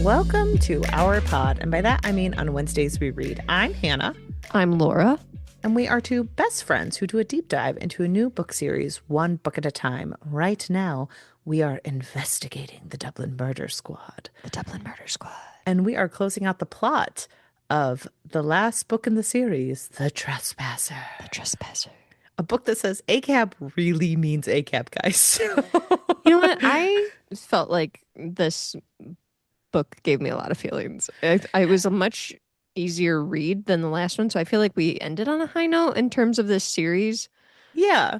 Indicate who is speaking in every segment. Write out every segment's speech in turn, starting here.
Speaker 1: Welcome to our pod, and by that I mean on Wednesdays we read. I'm Hannah.
Speaker 2: I'm Laura.
Speaker 1: And we are two best friends who do a deep dive into a new book series, one book at a time. Right now, we are investigating the Dublin Murder Squad.
Speaker 2: The Dublin Murder Squad.
Speaker 1: And we are closing out the plot of the last book in the series, The Trespasser.
Speaker 2: The Trespasser.
Speaker 1: A book that says ACAB really means ACAB, guys.
Speaker 2: You know what? I felt like this book gave me a lot of feelings. I was a much easier read than the last one, so I feel like we ended on a high note in terms of this series.
Speaker 1: Yeah.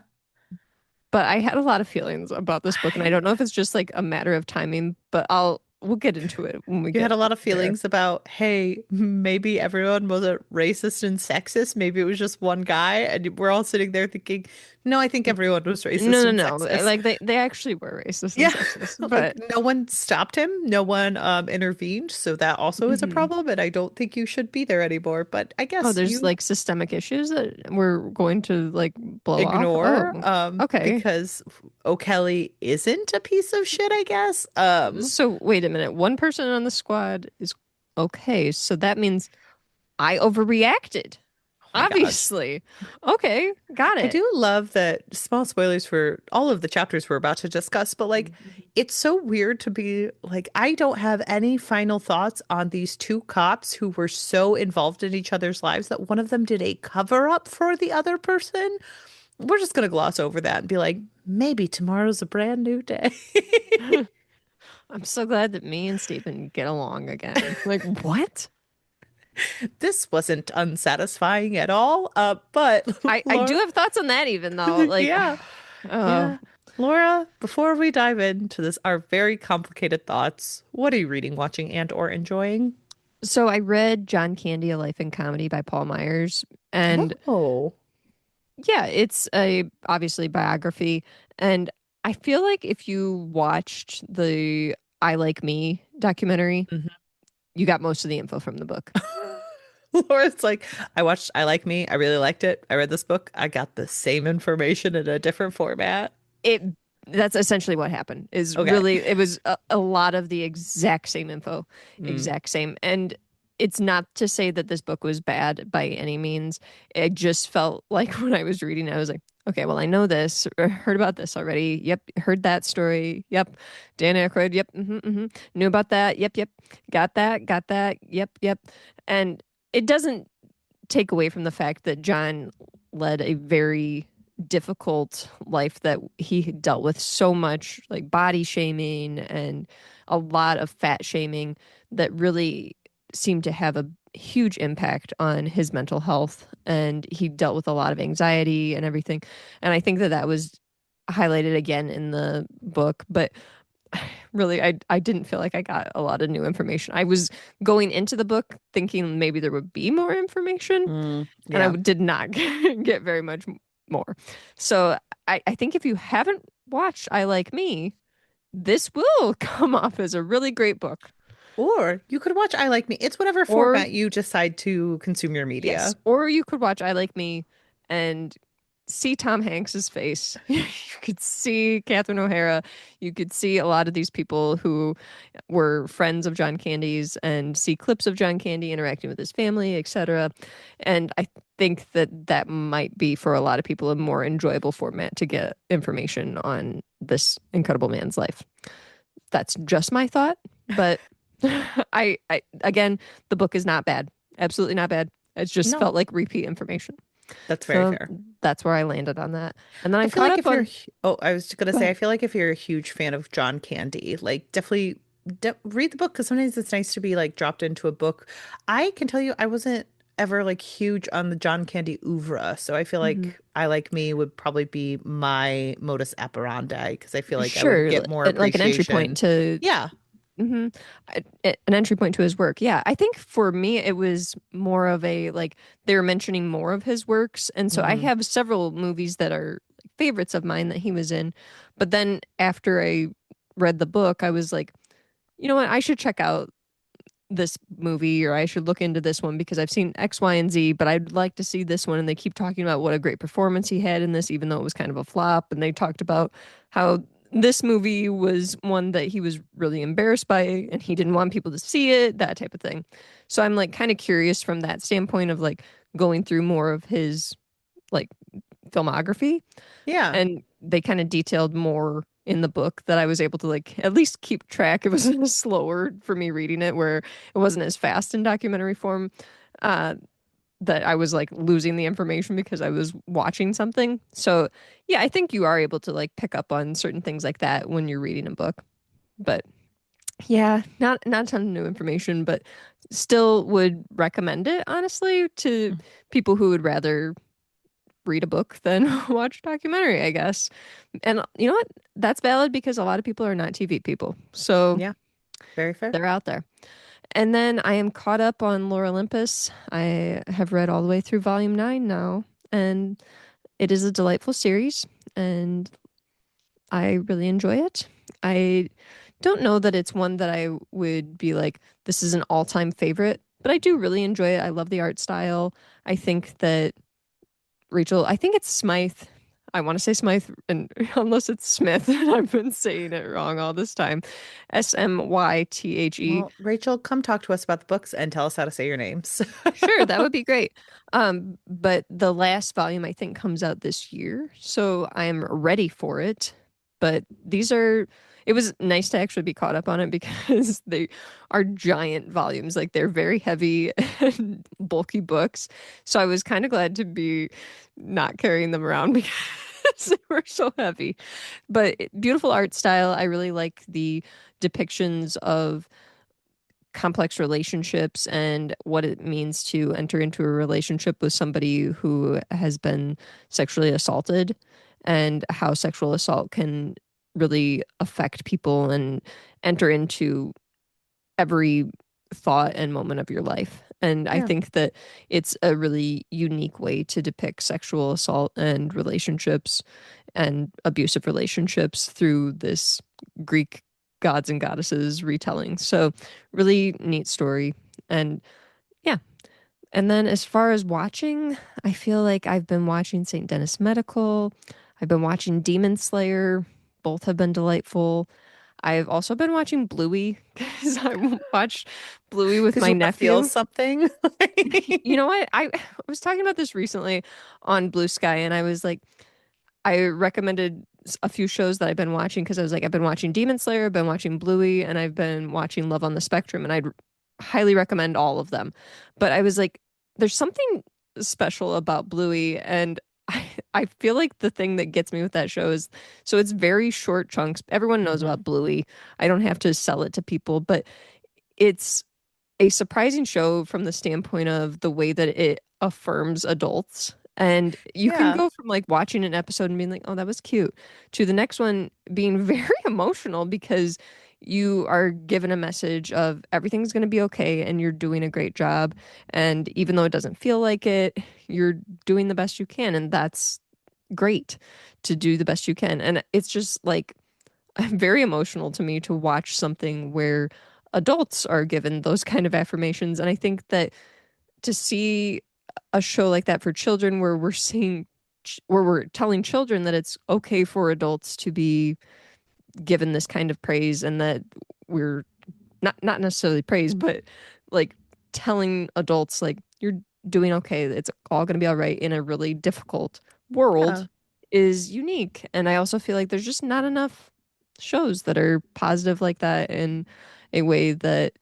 Speaker 2: But I had a lot of feelings about this book, and I don't know if it's just like a matter of timing, but we'll get into it when we get.
Speaker 1: You had a lot of feelings about, hey, maybe everyone wasn't racist and sexist. Maybe it was just one guy, and we're all sitting there thinking, no, I think everyone was racist and sexist.
Speaker 2: Like they actually were racist and sexist,
Speaker 1: but like, no one stopped him. No one intervened. So that also is a problem, and I don't think you should be there anymore. But I guess
Speaker 2: there's like systemic issues that we're going to like
Speaker 1: ignore.
Speaker 2: Okay,
Speaker 1: because O'Kelly isn't a piece of shit, I guess.
Speaker 2: So wait a minute. One person on the squad is okay, so that means I overreacted. Obviously. Okay, got it.
Speaker 1: I do love that, small spoilers for all of the chapters we're about to discuss, but like it's so weird to be like, I don't have any final thoughts on these two cops who were so involved in each other's lives that one of them did a cover up for the other person. We're just going to gloss over that and be like, maybe tomorrow's a brand new day.
Speaker 2: I'm so glad that me and Stephen get along again. Like, what?
Speaker 1: This wasn't unsatisfying at all. But
Speaker 2: I do have thoughts on that, even though, like,
Speaker 1: yeah. Laura, before we dive into this, our very complicated thoughts, what are you reading, watching, and or enjoying?
Speaker 2: So I read John Candy: A Life in Comedy by Paul Myers, and yeah, it's a obviously biography, and I feel like if you watched the I Like Me documentary, you got most of the info from the book.
Speaker 1: Laura's like, I watched I Like Me. I really liked it. I read this book. I got the same information in a different format.
Speaker 2: That's essentially what happened. Really, it was a lot of the exact same info, exact same. And it's not to say that this book was bad by any means. It just felt like when I was reading, I was like, okay, well, I know this, or heard about this already. Yep, heard that story. Yep, Dan Aykroyd. Yep, knew about that. Yep, got that. Yep. And it doesn't take away from the fact that John led a very difficult life, that he dealt with so much like body shaming and a lot of fat shaming that really seemed to have a huge impact on his mental health, and he dealt with a lot of anxiety and everything. And I think that was highlighted again in the book, but really I didn't feel like I got a lot of new information. I was going into the book thinking maybe there would be more information, and I did not get very much more. So I think if you haven't watched I Like Me, this will come off as a really great book.
Speaker 1: Or you could watch I Like Me. It's whatever format you decide to consume your media.
Speaker 2: Yes. Or you could watch I Like Me and see Tom Hanks's face. You could see Catherine O'Hara. You could see a lot of these people who were friends of John Candy's, and see clips of John Candy interacting with his family, etc. And I think that might be, for a lot of people, a more enjoyable format to get information on this incredible man's life. That's just my thought, but I again, the book is not bad. Absolutely not bad. It's just felt like repeat information.
Speaker 1: That's very fair.
Speaker 2: That's where I landed on that. And then I
Speaker 1: feel like if you're I was just gonna say, I feel like if you're a huge fan of John Candy, like definitely read the book, because sometimes it's nice to be like dropped into a book. I can tell you, I wasn't ever like huge on the John Candy oeuvre, so I feel like I Like Me would probably be my modus operandi, because I feel like I would get more
Speaker 2: like an entry point to an entry point to his work. Yeah, I think for me it was more of a like they were mentioning more of his works, and so I have several movies that are favorites of mine that he was in. But then after I read the book, I was like, you know what, I should check out this movie, or I should look into this one because I've seen X, Y, and Z, but I'd like to see this one. And they keep talking about what a great performance he had in this, even though it was kind of a flop. And they talked about how this movie was one that he was really embarrassed by and he didn't want people to see it, that type of thing. So I'm like kind of curious from that standpoint of like going through more of his like filmography,
Speaker 1: Yeah.
Speaker 2: and they kind of detailed more in the book that I was able to like at least keep track. It was slower for me reading it where it wasn't as fast in documentary form. Uh, that I was like losing the information because I was watching something. So yeah, I think you are able to like pick up on certain things like that when you're reading a book. But yeah, not a ton of new information, but still would recommend it honestly to people who would rather read a book than watch a documentary, I guess. And you know what? That's valid because a lot of people are not TV people. So
Speaker 1: Yeah. Very fair.
Speaker 2: they're out there. And then I am caught up on Lore Olympus. I have read all the way through volume 9 now, and it is a delightful series, and I really enjoy it. I don't know that it's one that I would be like, this is an all-time favorite, but I do really enjoy it. I love the art style. I think that Rachel, I think it's Smythe. I want to say Smythe, and unless it's Smith, and I've been saying it wrong all this time. Smythe.
Speaker 1: Well, Rachel, come talk to us about the books and tell us how to say your names.
Speaker 2: Sure, that would be great. But the last volume I think comes out this year, so I'm ready for it. But it was nice to actually be caught up on it because they are giant volumes. Like they're very heavy and bulky books. So I was kind of glad to be not carrying them around because they were so heavy. But beautiful art style. I really like the depictions of complex relationships and what it means to enter into a relationship with somebody who has been sexually assaulted and how sexual assault can really affect people and enter into every thought and moment of your life. And I
Speaker 1: Yeah.
Speaker 2: think that it's a really unique way to depict sexual assault and relationships and abusive relationships through this Greek gods and goddesses retelling. So, really neat story. And yeah. And then as far as watching, I feel like I've been watching St. Denis Medical. I've been watching Demon Slayer. Both have been delightful. I've also been watching Bluey because I watched Bluey with
Speaker 1: Because
Speaker 2: my
Speaker 1: you want to feel
Speaker 2: nephew.
Speaker 1: something.
Speaker 2: You know what? I was talking about this recently on Blue Sky, and I was like, I recommended a few shows that I've been watching because I was like, I've been watching Demon Slayer, I've been watching Bluey, and I've been watching Love on the Spectrum, and I'd highly recommend all of them. But I was like, there's something special about Bluey, and I feel like the thing that gets me with that show is so it's very short chunks. Everyone knows
Speaker 1: Hmm.
Speaker 2: about Bluey. I don't have to sell it to people, but it's a surprising show from the standpoint of the way that it affirms adults. And you can
Speaker 1: Yeah.
Speaker 2: go from like watching an episode and being like, oh, that was cute, to the next one being very emotional because you are given a message of everything's going to be okay and you're doing a great job. And even though it doesn't feel like it, you're doing the best you can. And that's great to do the best you can. And it's just like very emotional to me to watch something where adults are given those kind of affirmations. And I think that to see a show like that for children where where we're telling children that it's okay for adults to be given this kind of praise and that we're not necessarily praise, but like telling adults like you're doing okay, it's all going to be all right in a really difficult
Speaker 1: Yeah.
Speaker 2: world is unique. And I also feel like there's just not enough shows that are positive like that in a way that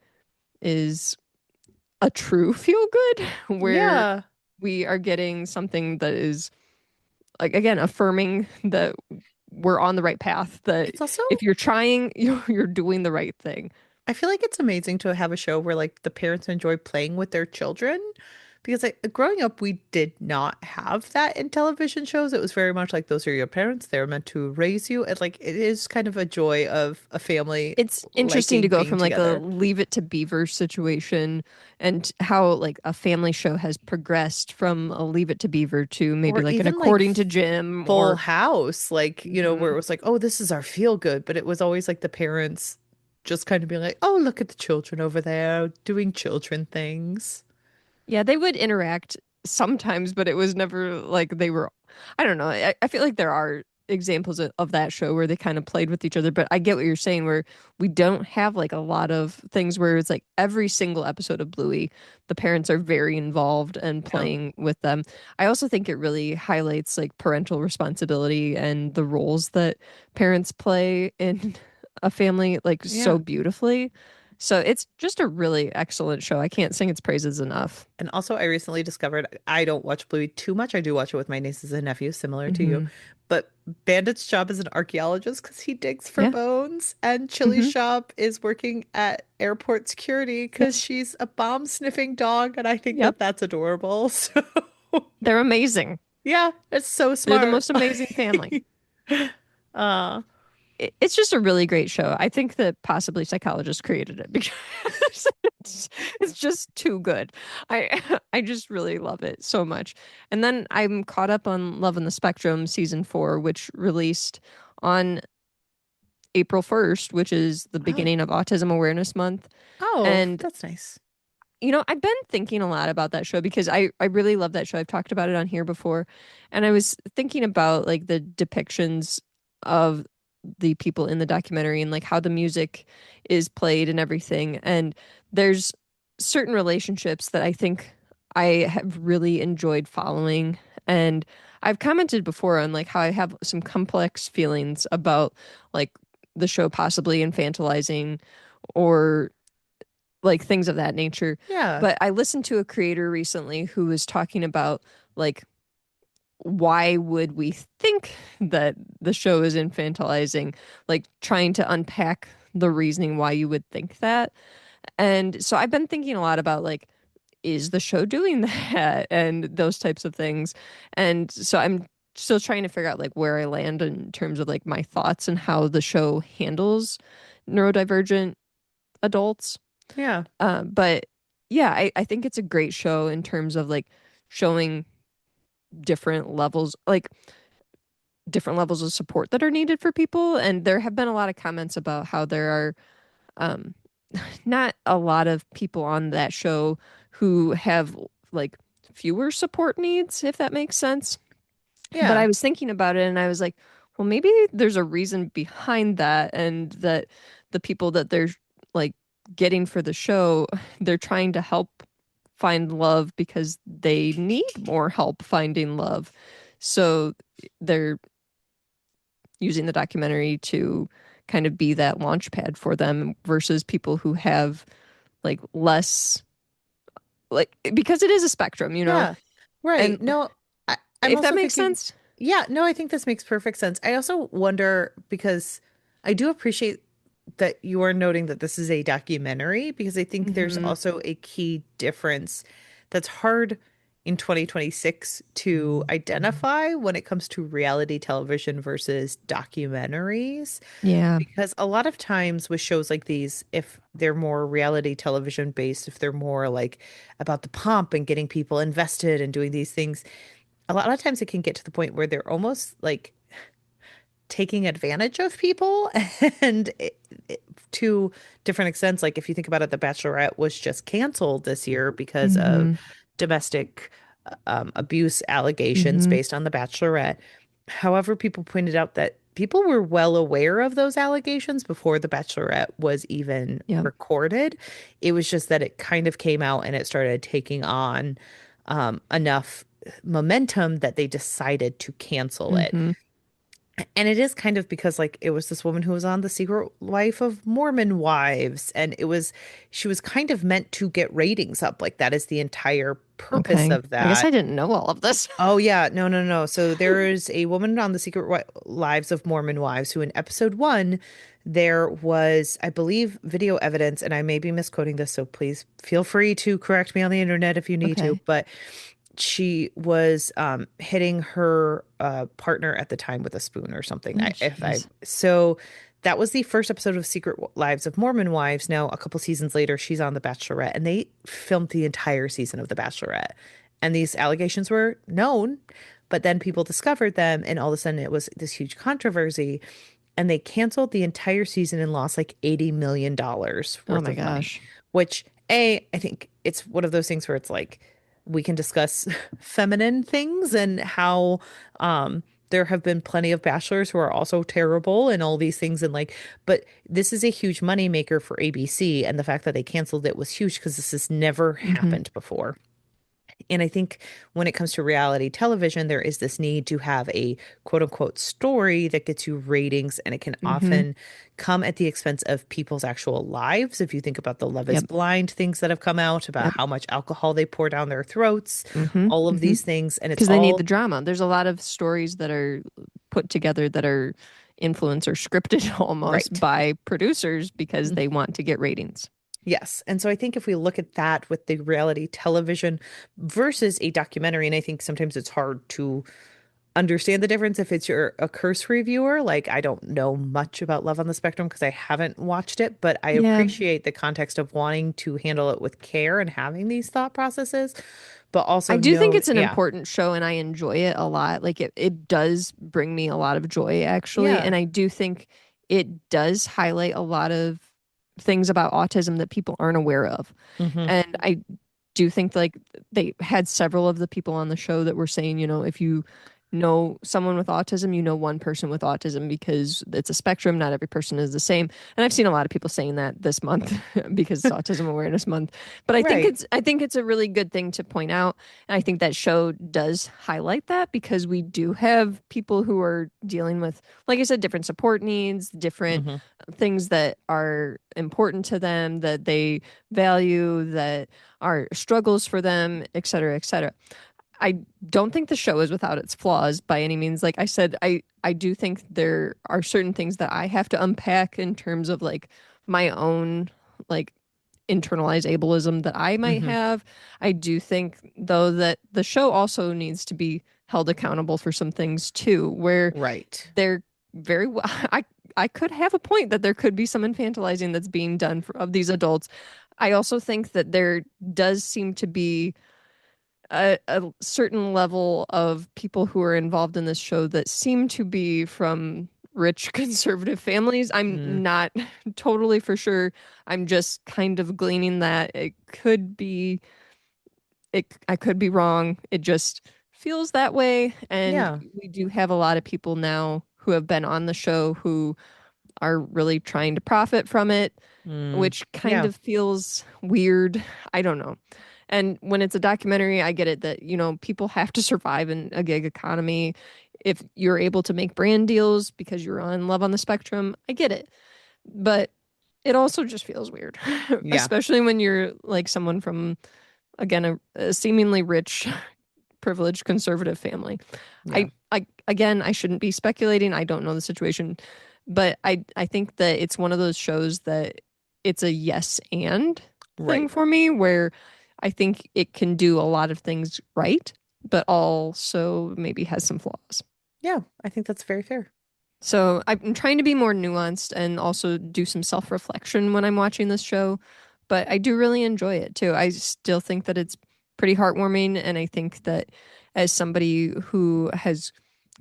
Speaker 2: is a true feel good where
Speaker 1: Yeah.
Speaker 2: we are getting something that is like again affirming that we're on the right path, that
Speaker 1: It's also
Speaker 2: if you're trying you're doing the right thing.
Speaker 1: I feel like it's amazing to have a show where like the parents enjoy playing with their children because like growing up we did not have that in television shows. It was very much like those are your parents. They're meant to raise you. And like it is kind of a joy of a family
Speaker 2: It's interesting to
Speaker 1: liking
Speaker 2: go
Speaker 1: being
Speaker 2: from like a
Speaker 1: together.
Speaker 2: Leave It to Beaver situation and how like a family show has progressed from a Leave It to Beaver to maybe
Speaker 1: Or
Speaker 2: like an
Speaker 1: even like
Speaker 2: According to Jim
Speaker 1: Full
Speaker 2: or
Speaker 1: House, like, where
Speaker 2: Mhm.
Speaker 1: it was like, oh, this is our feel good, but it was always like the parents just kind of being like, oh, look at the children over there doing children things.
Speaker 2: Yeah, they would interact sometimes, but it was never like they were. I don't know. I feel like there are. examples of that show where they kind of played with each other. But I get what you're saying, where we don't have like a lot of things where it's like every single episode of Bluey, the parents are very involved and
Speaker 1: Yeah.
Speaker 2: playing with them. I also think it really highlights like parental responsibility and the roles that parents play in a family like so
Speaker 1: Yeah.
Speaker 2: beautifully. So it's just a really excellent show. I can't sing its praises enough.
Speaker 1: And also, I recently discovered I don't watch Bluey too much. I do watch it with my nieces and nephews, similar to you.
Speaker 2: Hmm.
Speaker 1: But Bandit's job is an archaeologist because he digs for
Speaker 2: Yeah.
Speaker 1: bones, and Chili's
Speaker 2: Hmm.
Speaker 1: shop is working at airport security because
Speaker 2: Yes.
Speaker 1: she's a bomb sniffing dog, and I think
Speaker 2: Yep.
Speaker 1: that that's adorable. So,
Speaker 2: They're amazing.
Speaker 1: yeah, it's so
Speaker 2: They're the
Speaker 1: smart.
Speaker 2: most amazing family.
Speaker 1: uh,
Speaker 2: It's just a really great show. I think that possibly psychologists created it because it's just too good. I just really love it so much. And then I'm caught up on Love on the Spectrum season 4, which released on April 1st, which is the
Speaker 1: oh,
Speaker 2: beginning of Autism Awareness Month.
Speaker 1: oh,
Speaker 2: And
Speaker 1: that's nice.
Speaker 2: I've been thinking a lot about that show because I really love that show. I've talked about it on here before. And I was thinking about like the depictions of the people in the documentary and like how the music is played and everything. And there's certain relationships that I think I have really enjoyed following. And I've commented before on like how I have some complex feelings about like the show possibly infantilizing or like things of that nature.
Speaker 1: Yeah,
Speaker 2: But I listened to a creator recently who was talking about like why would we think that the show is infantilizing, like trying to unpack the reasoning why you would think that. And so I've been thinking a lot about like is the show doing that and those types of things. And so I'm still trying to figure out like where I land in terms of like my thoughts and how the show handles neurodivergent adults.
Speaker 1: yeah,
Speaker 2: But yeah, I think it's a great show in terms of like showing different levels, like different levels of support that are needed for people. And there have been a lot of comments about how there are um, not a lot of people on that show who have like fewer support needs, if that makes sense. But
Speaker 1: yeah,
Speaker 2: I was thinking about it and I was like, well, maybe there's a reason behind that, and that the people that they're like getting for the show, they're trying to help find love because they need more help finding love. So they're using the documentary to kind of be that launch pad for them versus people who have like less, like, because it is a spectrum,
Speaker 1: yeah.
Speaker 2: And
Speaker 1: Right. No, I'm
Speaker 2: if that
Speaker 1: also
Speaker 2: makes
Speaker 1: thinking,
Speaker 2: sense.
Speaker 1: yeah, no, I think this makes perfect sense. I also wonder because I do appreciate that you are noting that this is a documentary because I think there's
Speaker 2: Hmm.
Speaker 1: also a key difference that's hard in 2026 to identify when it comes to reality television versus documentaries.
Speaker 2: Yeah.
Speaker 1: Because a lot of times with shows like these, if they're more reality television based, if they're more like about the pomp and getting people invested and doing these things, a lot of times it can get to the point where they're almost like taking advantage of people and to different extents. Like if you think about it, The Bachelorette was just canceled this year because of
Speaker 2: Hmm.
Speaker 1: domestic abuse allegations
Speaker 2: Hmm.
Speaker 1: based on The Bachelorette. However, people pointed out that people were well aware of those allegations before The Bachelorette was even
Speaker 2: Yep.
Speaker 1: recorded. It was just that it kind of came out and it started taking on enough momentum that they decided to cancel it.
Speaker 2: Hmm.
Speaker 1: And it is kind of because like it was this woman who was on The Secret Life of Mormon Wives, and she was kind of meant to get ratings up. Like that is the entire purpose
Speaker 2: Okay.
Speaker 1: of
Speaker 2: I guess
Speaker 1: that.
Speaker 2: I didn't know all of this.
Speaker 1: Oh yeah, no, no, no. So there is a woman on The Lives of Mormon Wives who in episode 1 there was, I believe, video evidence, and I may be misquoting this, so please feel free to correct me on the internet if you need to,
Speaker 2: Okay.
Speaker 1: but she was hitting her partner at the time with a spoon or something.
Speaker 2: Oh,
Speaker 1: If I
Speaker 2: jeez.
Speaker 1: so that was the first episode of Secret Lives of Mormon Wives. Now, a couple seasons later, she's on The Bachelorette, and they filmed the entire season of The Bachelorette. And these allegations were known, but then people discovered them, and all of a sudden it was this huge controversy. And they canceled the entire season and lost like $80 million
Speaker 2: Oh
Speaker 1: worth
Speaker 2: my
Speaker 1: of money,
Speaker 2: gosh.
Speaker 1: which I think it's one of those things where it's like we can discuss feminine things and how there have been plenty of bachelors who are also terrible and all these things and like, but this is a huge moneymaker for ABC, and the fact that they canceled it was huge because this has never
Speaker 2: Hmm.
Speaker 1: happened before. And I think when it comes to reality television, there is this need to have a quote unquote story that gets you ratings, and it can
Speaker 2: Hmm.
Speaker 1: often come at the expense of people's actual lives. If you think about the Love is
Speaker 2: Yep.
Speaker 1: Blind things that have come out about
Speaker 2: Yep.
Speaker 1: how much alcohol they pour down their throats,
Speaker 2: Hmm.
Speaker 1: all of
Speaker 2: Hmm.
Speaker 1: these things, and it's
Speaker 2: Because they need the
Speaker 1: all
Speaker 2: drama. There's a lot of stories that are put together that are influenced or scripted almost
Speaker 1: right.
Speaker 2: by producers because they want to get ratings.
Speaker 1: Yes. And so I think if we look at that with the reality television versus a documentary, and I think sometimes it's hard to understand the difference if it's your a cursory viewer. Like I don't know much about Love on the Spectrum because I haven't watched it, but I
Speaker 2: Yeah,
Speaker 1: appreciate the context of wanting to handle it with care and having these thought processes, but
Speaker 2: I
Speaker 1: also
Speaker 2: do think
Speaker 1: know,
Speaker 2: it's an
Speaker 1: yeah,
Speaker 2: important show and I enjoy it a lot. Like it does bring me a lot of joy actually.
Speaker 1: yeah,
Speaker 2: And I do think it does highlight a lot of things about autism that people aren't aware of.
Speaker 1: hmm
Speaker 2: And I do think like they had several of the people on the show that were saying, if you know someone with autism, you know one person with autism because it's a spectrum. Not every person is the same. And I've seen a lot of people saying that this month because it's Autism Awareness Month. But
Speaker 1: right,
Speaker 2: I think it's a really good thing to point out. And I think that show does highlight that because we do have people who are dealing with, like I said, different support needs, different
Speaker 1: hmm
Speaker 2: things that are important to them, that they value, that are struggles for them, et cetera, et cetera. I don't think the show is without its flaws by any means. Like I said, I do think there are certain things that I have to unpack in terms of like my own like internalized ableism that I might
Speaker 1: hmm
Speaker 2: have. I do think though that the show also needs to be held accountable for some things too, where
Speaker 1: right,
Speaker 2: they're very well I could have a point that there could be some infantilizing that's being done of these adults. I also think that there does seem to be a certain level of people who are involved in this show that seem to be from rich conservative families. I'm
Speaker 1: mm,
Speaker 2: not totally for sure. I'm just kind of gleaning that it could be I could be wrong. It just feels that way. And
Speaker 1: yeah,
Speaker 2: we do have a lot of people now who have been on the show who are really trying to profit from it, which kind
Speaker 1: yeah,
Speaker 2: of feels weird. I don't know. And when it's a documentary, I get it that, people have to survive in a gig economy. If you're able to make brand deals because you're on Love on the Spectrum, I get it. But it also just feels weird,
Speaker 1: yeah,
Speaker 2: especially when you're like someone from, again, a seemingly rich, privileged conservative family.
Speaker 1: yeah,
Speaker 2: Again, I shouldn't be speculating. I don't know the situation, but I think that it's one of those shows that it's a yes and thing
Speaker 1: right,
Speaker 2: for me where I think it can do a lot of things right, but also maybe has some flaws.
Speaker 1: yeah. I think that's very fair.
Speaker 2: So I'm trying to be more nuanced and also do some self-reflection when I'm watching this show, but I do really enjoy it too. I still think that it's pretty heartwarming, and I think that as somebody who has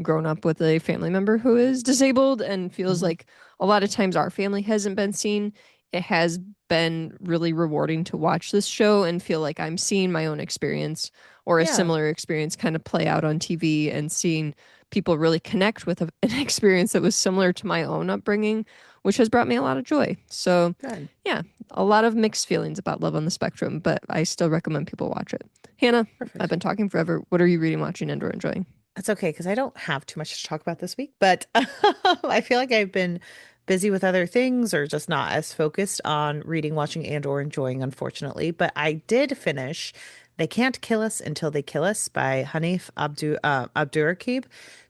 Speaker 2: grown up with a family member who is disabled and feels
Speaker 1: hmm
Speaker 2: like a lot of times our family hasn't been seen, it has been really rewarding to watch this show and feel like I'm seeing my own experience or a
Speaker 1: Yeah,
Speaker 2: similar experience kind of play out on TV and seeing people really connect with an experience that was similar to my own upbringing, which has brought me a lot of joy. So,
Speaker 1: good,
Speaker 2: yeah, a lot of mixed feelings about Love on the Spectrum, but I still recommend people watch it. Hannah, I've
Speaker 1: perfect.
Speaker 2: been talking forever. What are you reading, watching, and or enjoying?
Speaker 1: That's okay because I don't have too much to talk about this week, but I feel like I've been busy with other things or just not as focused on reading, watching, and or enjoying, unfortunately. But I did finish They Can't Kill Us Until They Kill Us by Abdurraqib.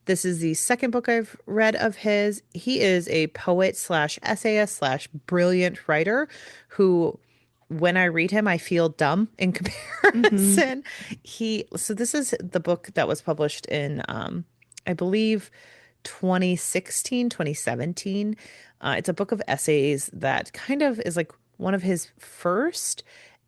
Speaker 1: This is the second book I've read of his. He is a poet slash essayist slash brilliant writer who when I read him, I feel dumb in
Speaker 2: Mm-hmm.
Speaker 1: comparison. So this is the book that was published in, I believe 2016, 2017. It's a book of essays that kind of is like one of his first,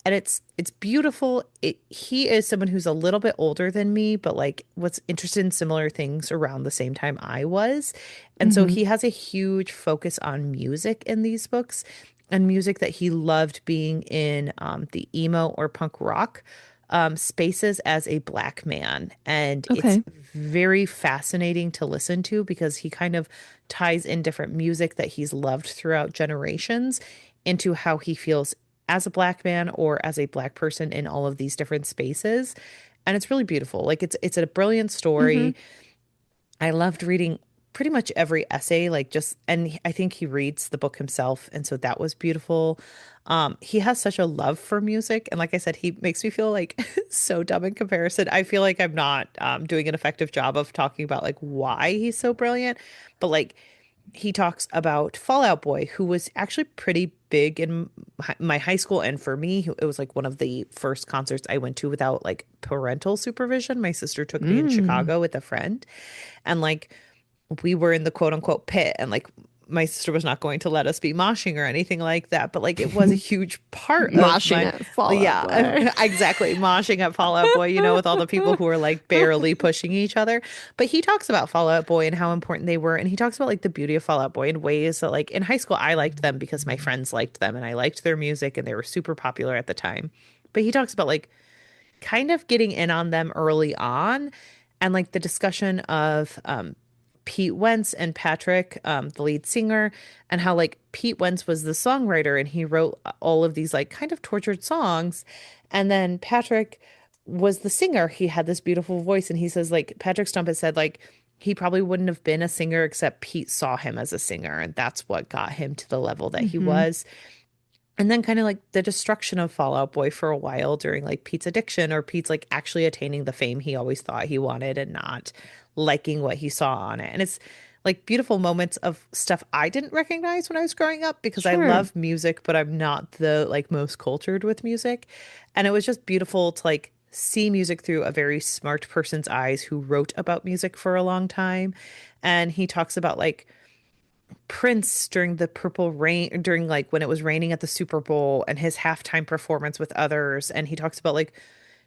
Speaker 1: and it's beautiful. He is someone who's a little bit older than me, but like was interested in similar things around the same time I was. And so
Speaker 2: Mm-hmm.
Speaker 1: he has a huge focus on music in these books and music that he loved being in the emo or punk rock Spaces as a Black man. And it's
Speaker 2: Okay.
Speaker 1: very fascinating to listen to because he kind of ties in different music that he's loved throughout generations into how he feels as a Black man or as a Black person in all of these different spaces. And it's really beautiful. Like it's a brilliant
Speaker 2: Mm-hmm.
Speaker 1: story. I loved reading pretty much every essay, like just, and I think he reads the book himself. And so that was beautiful. He has such a love for music. And like I said, he makes me feel like so dumb in comparison. I feel like I'm not doing an effective job of talking about like why he's so brilliant. But like he talks about Fall Out Boy, who was actually pretty big in my high school. And for me, it was like one of the first concerts I went to without like parental supervision. My sister took me in
Speaker 2: Mm.
Speaker 1: Chicago with a friend. And like we were in the quote unquote pit and like my sister was not going to let us be moshing or anything like that, but like it was a huge part of
Speaker 2: Moshing
Speaker 1: my,
Speaker 2: at Fallout
Speaker 1: yeah,
Speaker 2: Boy.
Speaker 1: exactly, moshing at Fall Out Boy, with all the people who were like barely pushing each other. But he talks about Fall Out Boy and how important they were, and he talks about like the beauty of Fall Out Boy in ways that like in high school I liked them because my friends liked them and I liked their music and they were super popular at the time. But he talks about like kind of getting in on them early on and like the discussion of Pete Wentz and Patrick, the lead singer, and how like Pete Wentz was the songwriter and he wrote all of these like kind of tortured songs. And then Patrick was the singer. He had this beautiful voice. And he says, like, Patrick Stump has said, like, he probably wouldn't have been a singer except Pete saw him as a singer. And that's what got him to the level that he
Speaker 2: Hmm.
Speaker 1: was. And then kind of like the destruction of Fall Out Boy for a while during like Pete's addiction or Pete's like actually attaining the fame he always thought he wanted and not liking what he saw on it. And it's like beautiful moments of stuff I didn't recognize when I was growing up because I
Speaker 2: Sure.
Speaker 1: love music, but I'm not the like most cultured with music. And it was just beautiful to like see music through a very smart person's eyes who wrote about music for a long time. And he talks about like Prince during the Purple Rain, during like when it was raining at the Super Bowl and his halftime performance with others. And he talks about like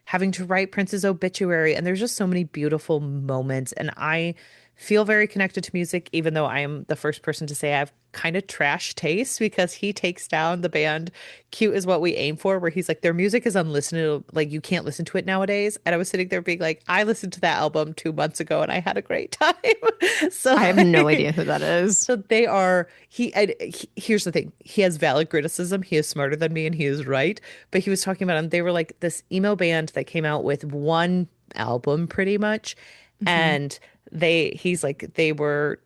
Speaker 1: having to write Prince's obituary. And there's just so many beautiful moments. And I feel very connected to music, even though I am the first person to say I have kind of trash taste because he takes down the band Cute is What We Aim For, where he's like, their music is unlistenable. Like, you can't listen to it nowadays. And I was sitting there being like, I listened to that album 2 months ago and I had a great time. So,
Speaker 2: I have no idea who that is.
Speaker 1: so they are, here's the thing. He has valid criticism. He is smarter than me and he is right. But he was talking about them. They were like this emo band that came out with one album pretty much.
Speaker 2: Hmm.
Speaker 1: And he's like, they were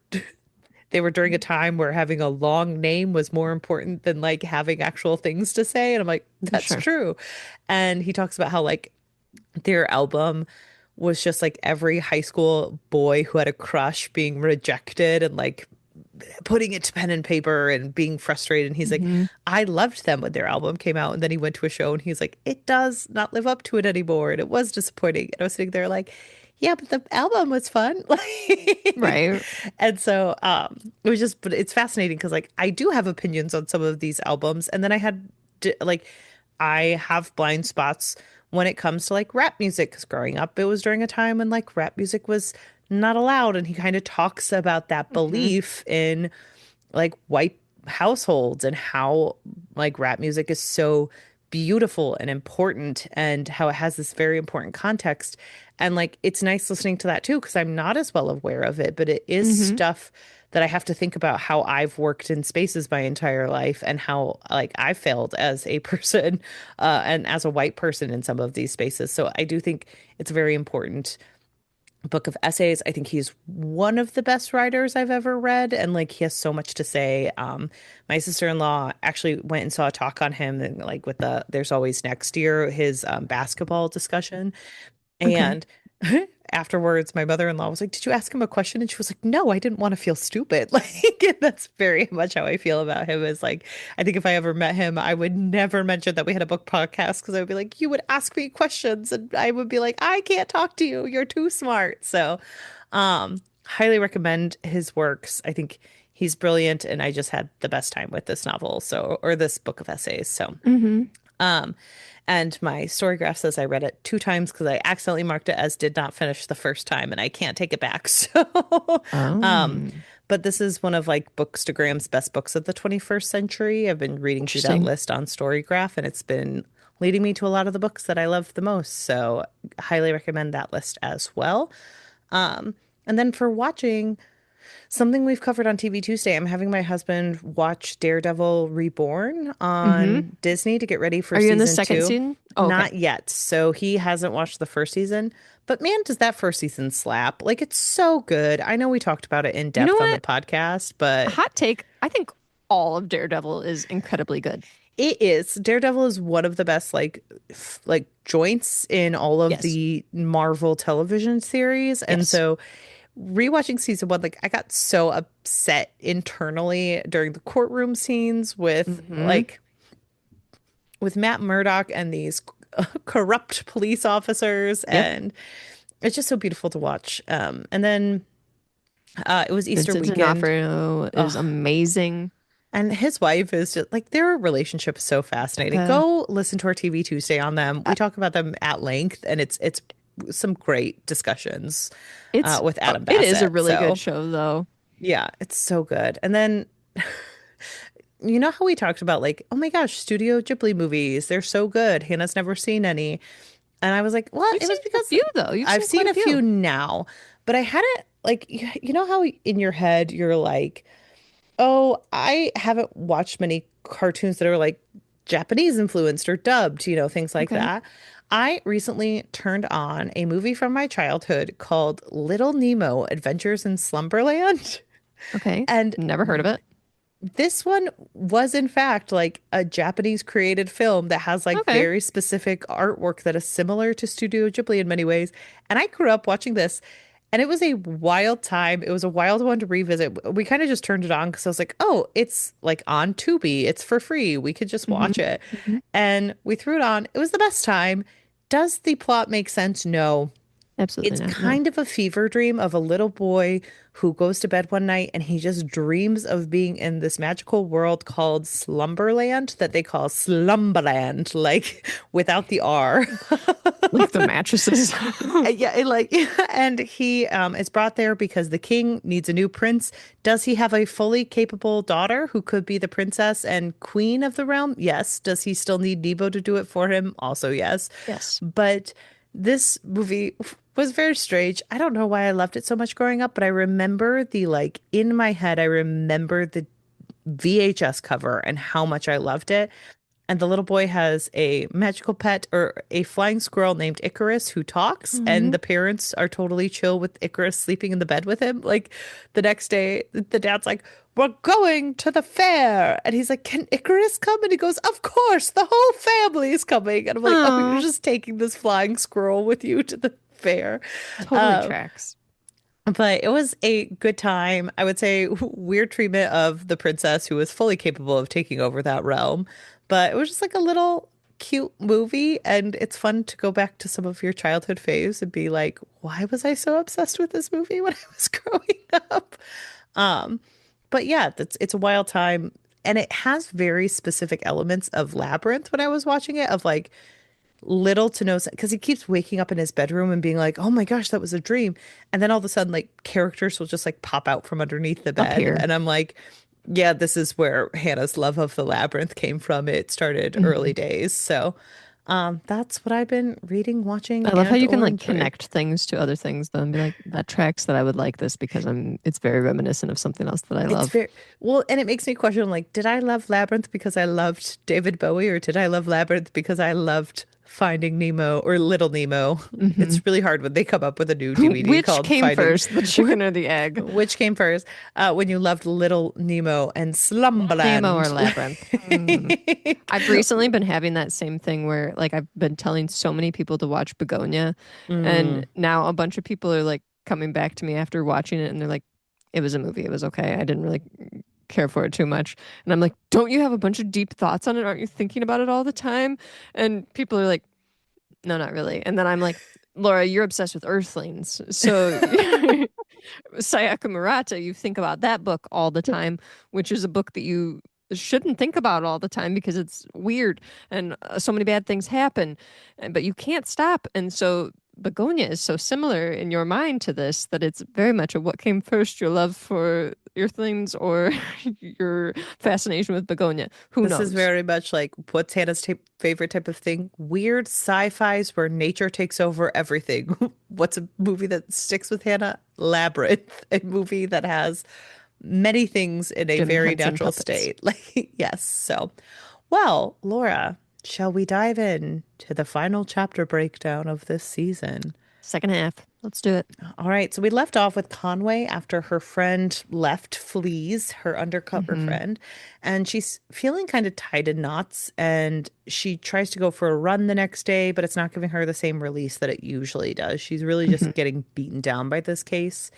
Speaker 1: during a time where having a long name was more important than like having actual things to say. And I'm like, that's
Speaker 2: Sure.
Speaker 1: true. And he talks about how like their album was just like every high school boy who had a crush being rejected and like putting it to pen and paper and being frustrated. And he's like,
Speaker 2: Hmm.
Speaker 1: I loved them when their album came out. And then he went to a show and he's like, it does not live up to it anymore. And it was disappointing. And I was sitting there like, yeah, but the album was fun. Like,
Speaker 2: Right.
Speaker 1: and so it was just, but it's fascinating because like I do have opinions on some of these albums. And then like, I have blind spots when it comes to like rap music because growing up, it was during a time when like rap music was not allowed. And he kind of talks about that
Speaker 2: Hmm.
Speaker 1: belief in like white households and how like rap music is so beautiful and important and how it has this very important context. And like it's nice listening to that too, because I'm not as well aware of it, but it is
Speaker 2: Hmm.
Speaker 1: stuff that I have to think about how I've worked in spaces my entire life and how like I failed as a person and as a white person in some of these spaces. So I do think it's very important book of essays. I think he's one of the best writers I've ever read, and like he has so much to say. My sister-in-law actually went and saw a talk on him, and like with the There's Always Next Year, his basketball discussion,
Speaker 2: Okay.
Speaker 1: and afterwards, my mother-in-law was like, "Did you ask him a question?" And she was like, "No, I didn't want to feel stupid." Like that's very much how I feel about him. Is like, I think if I ever met him, I would never mention that we had a book podcast because I would be like, "You would ask me questions," and I would be like, "I can't talk to you. You're too smart." So, highly recommend his works. I think he's brilliant, and I just had the best time with this novel. So, or this book of essays. So.
Speaker 2: Hmm.
Speaker 1: Um, and my story graph says I read it 2 times because I accidentally marked it as did not finish the first time and I can't take it back. So, um,
Speaker 2: Oh,
Speaker 1: but this is one of like Bookstagram's best books of the 21st century. I've been reading through that
Speaker 2: interesting.
Speaker 1: list on Storygraph and it's been leading me to a lot of the books that I love the most. So, highly recommend that list as well. And then for watching, something we've covered on TV Tuesday, I'm having my husband watch Daredevil Reborn
Speaker 2: Mm-hmm.
Speaker 1: on Disney to get ready for
Speaker 2: Are you in the
Speaker 1: season
Speaker 2: second
Speaker 1: two.
Speaker 2: season? Oh, okay.
Speaker 1: Not yet. So he hasn't watched the first season. But man, does that first season slap. Like it's so good. I know we talked about it in
Speaker 2: You know
Speaker 1: depth on the
Speaker 2: what?
Speaker 1: podcast, but
Speaker 2: Hot take. I think all of Daredevil is incredibly good.
Speaker 1: it is. Daredevil is one of the best like joints in all of
Speaker 2: Yes.
Speaker 1: the Marvel television series. And
Speaker 2: Yes.
Speaker 1: so rewatching season one, like I got so upset internally during the courtroom scenes
Speaker 2: Mm-hmm.
Speaker 1: with Matt Murdock and these corrupt police officers,
Speaker 2: Yep.
Speaker 1: and it's just so beautiful to watch. And then it was Easter
Speaker 2: Vincent
Speaker 1: weekend.
Speaker 2: D'Onofrio is
Speaker 1: Oh,
Speaker 2: amazing.
Speaker 1: and his wife is just like their relationship is so fascinating.
Speaker 2: Becca.
Speaker 1: Go listen to our TV Tuesday on them. We talk about them at length, and it's some great discussions with Adam
Speaker 2: It is a
Speaker 1: Bassett.
Speaker 2: really good
Speaker 1: So
Speaker 2: show though.
Speaker 1: yeah, it's so good. And then you know how we talked about like, oh my gosh, Studio Ghibli movies, they're so good. Hannah's never seen any. And I was like, well,
Speaker 2: You've
Speaker 1: it was
Speaker 2: seen a
Speaker 1: because
Speaker 2: few though. You've
Speaker 1: I've
Speaker 2: seen quite
Speaker 1: seen
Speaker 2: a
Speaker 1: a
Speaker 2: few.
Speaker 1: few now, but I hadn't like you know how in your head you're like, oh, I haven't watched many cartoons that are like Japanese influenced or dubbed, things like
Speaker 2: Okay.
Speaker 1: that. I recently turned on a movie from my childhood called Little Nemo Adventures in Slumberland.
Speaker 2: Okay.
Speaker 1: And
Speaker 2: Never heard of it.
Speaker 1: this one was in fact like a Japanese created film that has like
Speaker 2: Okay.
Speaker 1: very specific artwork that is similar to Studio Ghibli in many ways. And I grew up watching this and it was a wild time. It was a wild one to revisit. We kind of just turned it on because I was like, oh, it's like on Tubi. It's for free. We could just
Speaker 2: Hmm.
Speaker 1: watch it.
Speaker 2: Hmm.
Speaker 1: And we threw it on. It was the best time. Does the plot make sense? No.
Speaker 2: Absolutely
Speaker 1: It's
Speaker 2: not. No.
Speaker 1: kind of a fever dream of a little boy who goes to bed one night and he just dreams of being in this magical world called Slumberland that they call Slumberland, like without the R.
Speaker 2: Like the mattresses.
Speaker 1: Yeah, and he is brought there because the king needs a new prince. Does he have a fully capable daughter who could be the princess and queen of the realm? Yes. Does he still need Nebo to do it for him? Also, yes.
Speaker 2: Yes.
Speaker 1: But this movie was very strange. I don't know why I loved it so much growing up, but I remember in my head, I remember the VHS cover and how much I loved it. And the little boy has a magical pet or a flying squirrel named Icarus who talks, and
Speaker 2: Hmm.
Speaker 1: the parents are totally chill with Icarus sleeping in the bed with him. Like the next day, the dad's like, we're going to the fair. And he's like, can Icarus come? And he goes, of course, the whole family is coming. And I'm like, oh, you're
Speaker 2: Oh,
Speaker 1: just taking this flying squirrel with you to the fair.
Speaker 2: totally
Speaker 1: Uh,
Speaker 2: tracks.
Speaker 1: but it was a good time. I would say weird treatment of the princess who was fully capable of taking over that realm. But it was just like a little cute movie. And it's fun to go back to some of your childhood faves and be like, why was I so obsessed with this movie when I was growing up? Um, but yeah, it's a wild time. And it has very specific elements of Labyrinth when I was watching it, of like little to no, because he keeps waking up in his bedroom and being like, "Oh my gosh, that was a dream," and then all of a sudden, like characters will just like pop out from underneath the
Speaker 2: Up
Speaker 1: bed,
Speaker 2: here.
Speaker 1: and I'm like, "Yeah, this is where Hannah's love of the labyrinth came from. It started early
Speaker 2: Mhm.
Speaker 1: days." So, that's what I've been reading, watching,
Speaker 2: I love how
Speaker 1: and
Speaker 2: you can
Speaker 1: or
Speaker 2: like
Speaker 1: enjoying.
Speaker 2: connect things to other things though and be like, that tracks that I would like this because it's very reminiscent of something else that I
Speaker 1: It's
Speaker 2: love.
Speaker 1: very well, and it makes me question like, did I love Labyrinth because I loved David Bowie, or did I love Labyrinth because I loved Finding Nemo or Little Nemo?
Speaker 2: Hmm.
Speaker 1: It's really hard when they come up with a new DVD
Speaker 2: Which
Speaker 1: called
Speaker 2: came
Speaker 1: Finding.
Speaker 2: first, the chicken or the egg?
Speaker 1: Which came first? When you loved Little Nemo and
Speaker 2: Little Nemo or
Speaker 1: Slumberland.
Speaker 2: Labyrinth? I've recently been having that same thing where like I've been telling so many people to watch Begonia, and
Speaker 1: Mm.
Speaker 2: now a bunch of people are like coming back to me after watching it and they're like, it was a movie, it was okay. I didn't really care for it too much. And I'm like, don't you have a bunch of deep thoughts on it? Aren't you thinking about it all the time? And people are like, no, not really. And then I'm like, Laura, you're obsessed with Earthlings. So Sayaka Murata, you think about that book all the time, which is a book that you shouldn't think about all the time because it's weird and so many bad things happen, but you can't stop. And so Begonia is so similar in your mind to this that it's very much a what came first, your love for Earthlings or your fascination with Begonia. Who
Speaker 1: This is
Speaker 2: knows?
Speaker 1: very much like what's Hannah's favorite type of thing? Weird sci-fis where nature takes over everything. What's a movie that sticks with Hannah? Labyrinth, a movie that has many things in a
Speaker 2: Jim
Speaker 1: very
Speaker 2: Henson
Speaker 1: natural
Speaker 2: puppets.
Speaker 1: state. Like, yes. So, well, Laura, shall we dive in to the final chapter breakdown of this season?
Speaker 2: Second half. Let's do it.
Speaker 1: All right, so we left off with Conway after her friend left, flees, her undercover
Speaker 2: Hmm.
Speaker 1: friend, and she's feeling kind of tied in knots. And she tries to go for a run the next day, but it's not giving her the same release that it usually does. She's really
Speaker 2: Hmm.
Speaker 1: just getting beaten down by this case.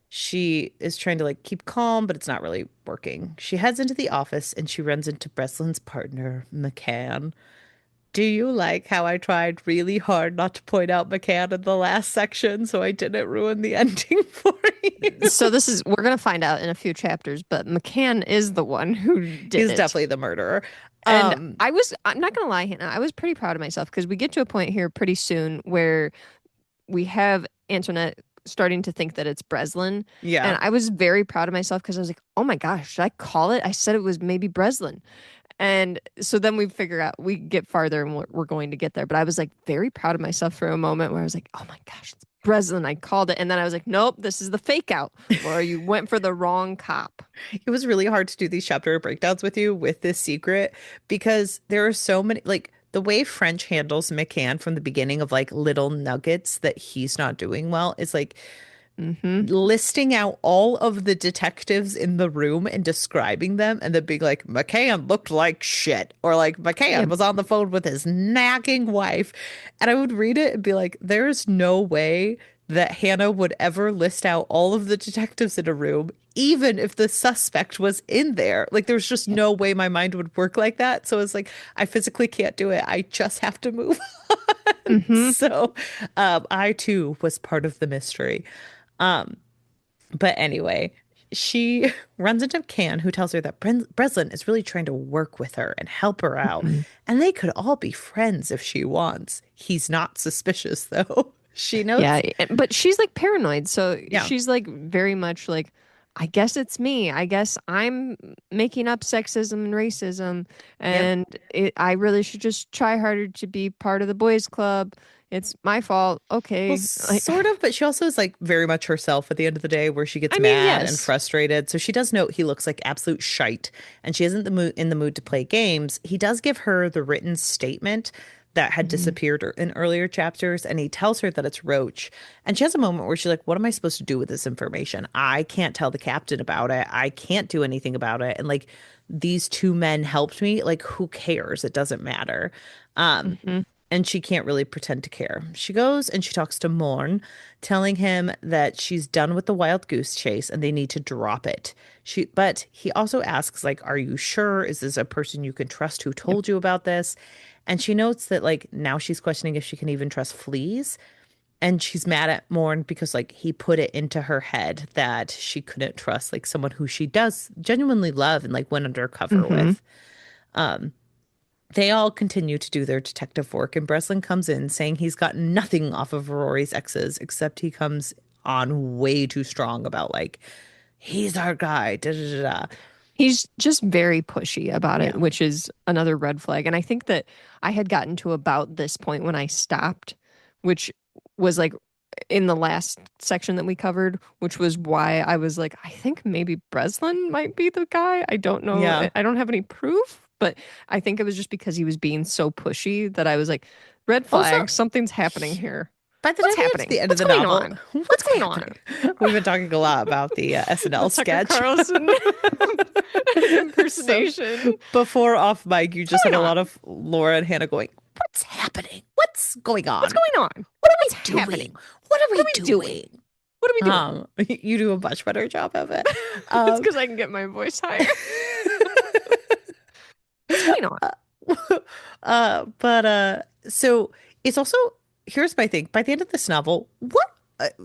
Speaker 1: She is trying to like keep calm, but it's not really working. She heads into the office and she runs into Breslin's partner, McCann. Do you like how I tried really hard not to point out McCann in the last section so I didn't ruin the ending for you?
Speaker 2: So this is we're gonna find out in a few chapters, but McCann is the one who did
Speaker 1: He's
Speaker 2: it.
Speaker 1: definitely the murderer.
Speaker 2: And
Speaker 1: Um,
Speaker 2: I'm not gonna lie, Hannah, I was pretty proud of myself because we get to a point here pretty soon where we have Antoinette starting to think that it's Breslin.
Speaker 1: yeah.
Speaker 2: And I was very proud of myself because I was like, oh my gosh, should I call it? I said it was maybe Breslin. And so then we figure out we get farther and we're going to get there. But I was like very proud of myself for a moment where I was like, oh my gosh, it's Breslin. I called it. And then I was like, nope, this is the fake out. Laura, you went for the wrong cop.
Speaker 1: It was really hard to do these chapter breakdowns with you with this secret because there are so many, like, the way French handles McCann from the beginning of like little nuggets that he's not doing well is like
Speaker 2: Mm-hmm.
Speaker 1: listing out all of the detectives in the room and describing them and then being like, McCann looked like shit, or like
Speaker 2: Yeah.
Speaker 1: McCann was on the phone with his nagging wife. And I would read it and be like, there's no way that Hannah would ever list out all of the detectives in a room, even if the suspect was in there. Like, there's just
Speaker 2: Yep.
Speaker 1: no way my mind would work like that. So it's like, I physically can't do it. I just have to move on.
Speaker 2: Mm-hmm.
Speaker 1: So I too was part of the mystery. Um, but anyway, she runs into Can, who tells her that Breslin is really trying to work with her and help her out,
Speaker 2: Mm-hmm.
Speaker 1: and they could all be friends if she wants. He's not suspicious, though. She
Speaker 2: Yeah,
Speaker 1: notes,
Speaker 2: but she's like paranoid. So
Speaker 1: yeah.
Speaker 2: she's like very much like, I guess it's me. I guess I'm making up sexism and racism,
Speaker 1: Yep.
Speaker 2: and I really should just try harder to be part of the boys' club. It's my fault.
Speaker 1: Well,
Speaker 2: Okay. Like,
Speaker 1: sort of, but she also is like very much herself at the end of the day, where she gets
Speaker 2: I mean,
Speaker 1: mad and
Speaker 2: yes.
Speaker 1: frustrated. So she does note he looks like absolute shite, and she isn't in the mood to play games. He does give her the written statement that had
Speaker 2: Hmm.
Speaker 1: disappeared in earlier chapters, and he tells her that it's Roach. And she has a moment where she's like, "What am I supposed to do with this information? I can't tell the captain about it. I can't do anything about it." And like, these two men helped me. Like, who cares? It doesn't matter. Um,
Speaker 2: Hmm.
Speaker 1: and she can't really pretend to care. She goes and she talks to Morn, telling him that she's done with the wild goose chase and they need to drop it. But he also asks, like, are you sure? Is this a person you can trust who
Speaker 2: Yep.
Speaker 1: told you about this? And she notes that, like, now she's questioning if she can even trust Fleas. And she's mad at Morn because, like, he put it into her head that she couldn't trust, like, someone who she does genuinely love and, like, went undercover
Speaker 2: Hmm.
Speaker 1: with. Um, they all continue to do their detective work, and Breslin comes in saying he's got nothing off of Rory's exes, except he comes on way too strong about, like, he's our guy. Da, da, da, da.
Speaker 2: He's just very pushy about it,
Speaker 1: Yeah.
Speaker 2: which is another red flag. And I think that I had gotten to about this point when I stopped, which was like in the last section that we covered, which was why I was like, I think maybe Breslin might be the guy. I don't know.
Speaker 1: Yeah.
Speaker 2: I don't have any proof, but I think it was just because he was being so pushy that I was like, red
Speaker 1: Also,
Speaker 2: flag, something's happening
Speaker 1: he-
Speaker 2: here.
Speaker 1: by the
Speaker 2: What's
Speaker 1: time we get to
Speaker 2: happening?
Speaker 1: the end of
Speaker 2: What's
Speaker 1: the
Speaker 2: going
Speaker 1: novel,
Speaker 2: on? What's
Speaker 1: what's
Speaker 2: going on?
Speaker 1: happening? We've been talking a lot about the
Speaker 2: The
Speaker 1: SNL
Speaker 2: Tucker
Speaker 1: sketch.
Speaker 2: Carlson
Speaker 1: So
Speaker 2: impersonation.
Speaker 1: before off mic, you
Speaker 2: What's
Speaker 1: just had a
Speaker 2: going
Speaker 1: lot
Speaker 2: on?
Speaker 1: of Laura and Hannah going, what's happening? What's going
Speaker 2: What's
Speaker 1: on?
Speaker 2: going on?
Speaker 1: What are we
Speaker 2: What's
Speaker 1: doing?
Speaker 2: happening?
Speaker 1: What are
Speaker 2: What
Speaker 1: we
Speaker 2: are we doing?
Speaker 1: doing?
Speaker 2: What are we doing?
Speaker 1: You do a much better job of it.
Speaker 2: It's
Speaker 1: Um,
Speaker 2: because I can get my voice higher. What's going on?
Speaker 1: but so it's also, here's my thing. By the end of this novel, what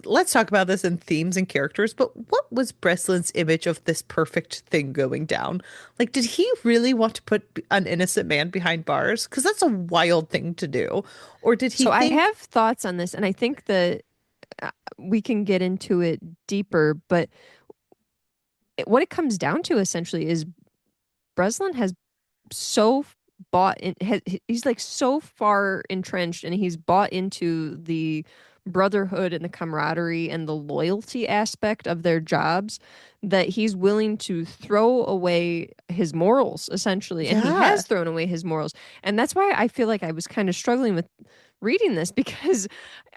Speaker 1: let's talk about this in themes and characters, but what was Breslin's image of this perfect thing going down? Like, did he really want to put an innocent man behind bars? Because that's a wild thing to do. Or did he
Speaker 2: So I
Speaker 1: think,
Speaker 2: have thoughts on this, and I think that we can get into it deeper, but what it comes down to essentially is Breslin has so bought in he's like so far entrenched and he's bought into the brotherhood and the camaraderie and the loyalty aspect of their jobs that he's willing to throw away his morals essentially, and he
Speaker 1: yeah,
Speaker 2: has thrown away his morals. And that's why I feel like I was kind of struggling with reading this because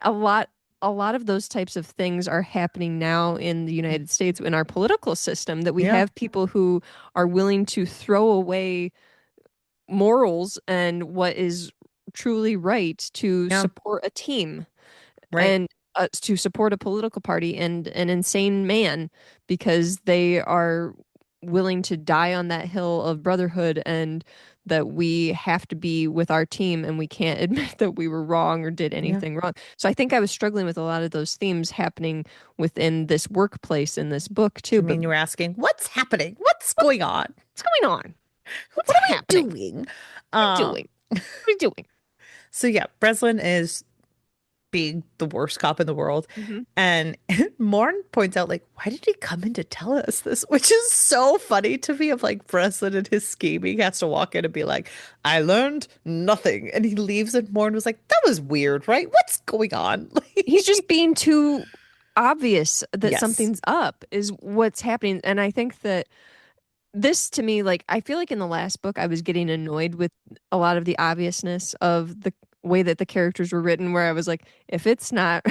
Speaker 2: a lot a lot of those types of things are happening now in the United States in our political system, that we
Speaker 1: yeah,
Speaker 2: have people who are willing to throw away morals and what is truly right to
Speaker 1: yeah,
Speaker 2: support a team
Speaker 1: right.
Speaker 2: and to support a political party and an insane man because they are willing to die on that hill of brotherhood and that we have to be with our team and we can't admit that we were wrong or did
Speaker 1: Yeah.
Speaker 2: anything wrong. So I think I was struggling with a lot of those themes happening within this workplace in this book too.
Speaker 1: You
Speaker 2: But
Speaker 1: mean you were asking, what's happening? What's going on?
Speaker 2: what's going on? What's
Speaker 1: What are we
Speaker 2: happening? What
Speaker 1: doing?
Speaker 2: are you
Speaker 1: Um,
Speaker 2: doing? What are you doing?
Speaker 1: so yeah, Breslin is being the worst cop in the world.
Speaker 2: Mm-hmm.
Speaker 1: And Morn points out, like, why did he come in to tell us this? Which is so funny to me of like Breslin and his scheming. He has to walk in and be like, I learned nothing. And he leaves and Morn was like, that was weird, right? What's going on?
Speaker 2: He's just being too obvious that
Speaker 1: Yes.
Speaker 2: something's up is what's happening. And I think that this to me, like, I feel like in the last book, I was getting annoyed with a lot of the obviousness of the way that the characters were written, where I was like, if it's not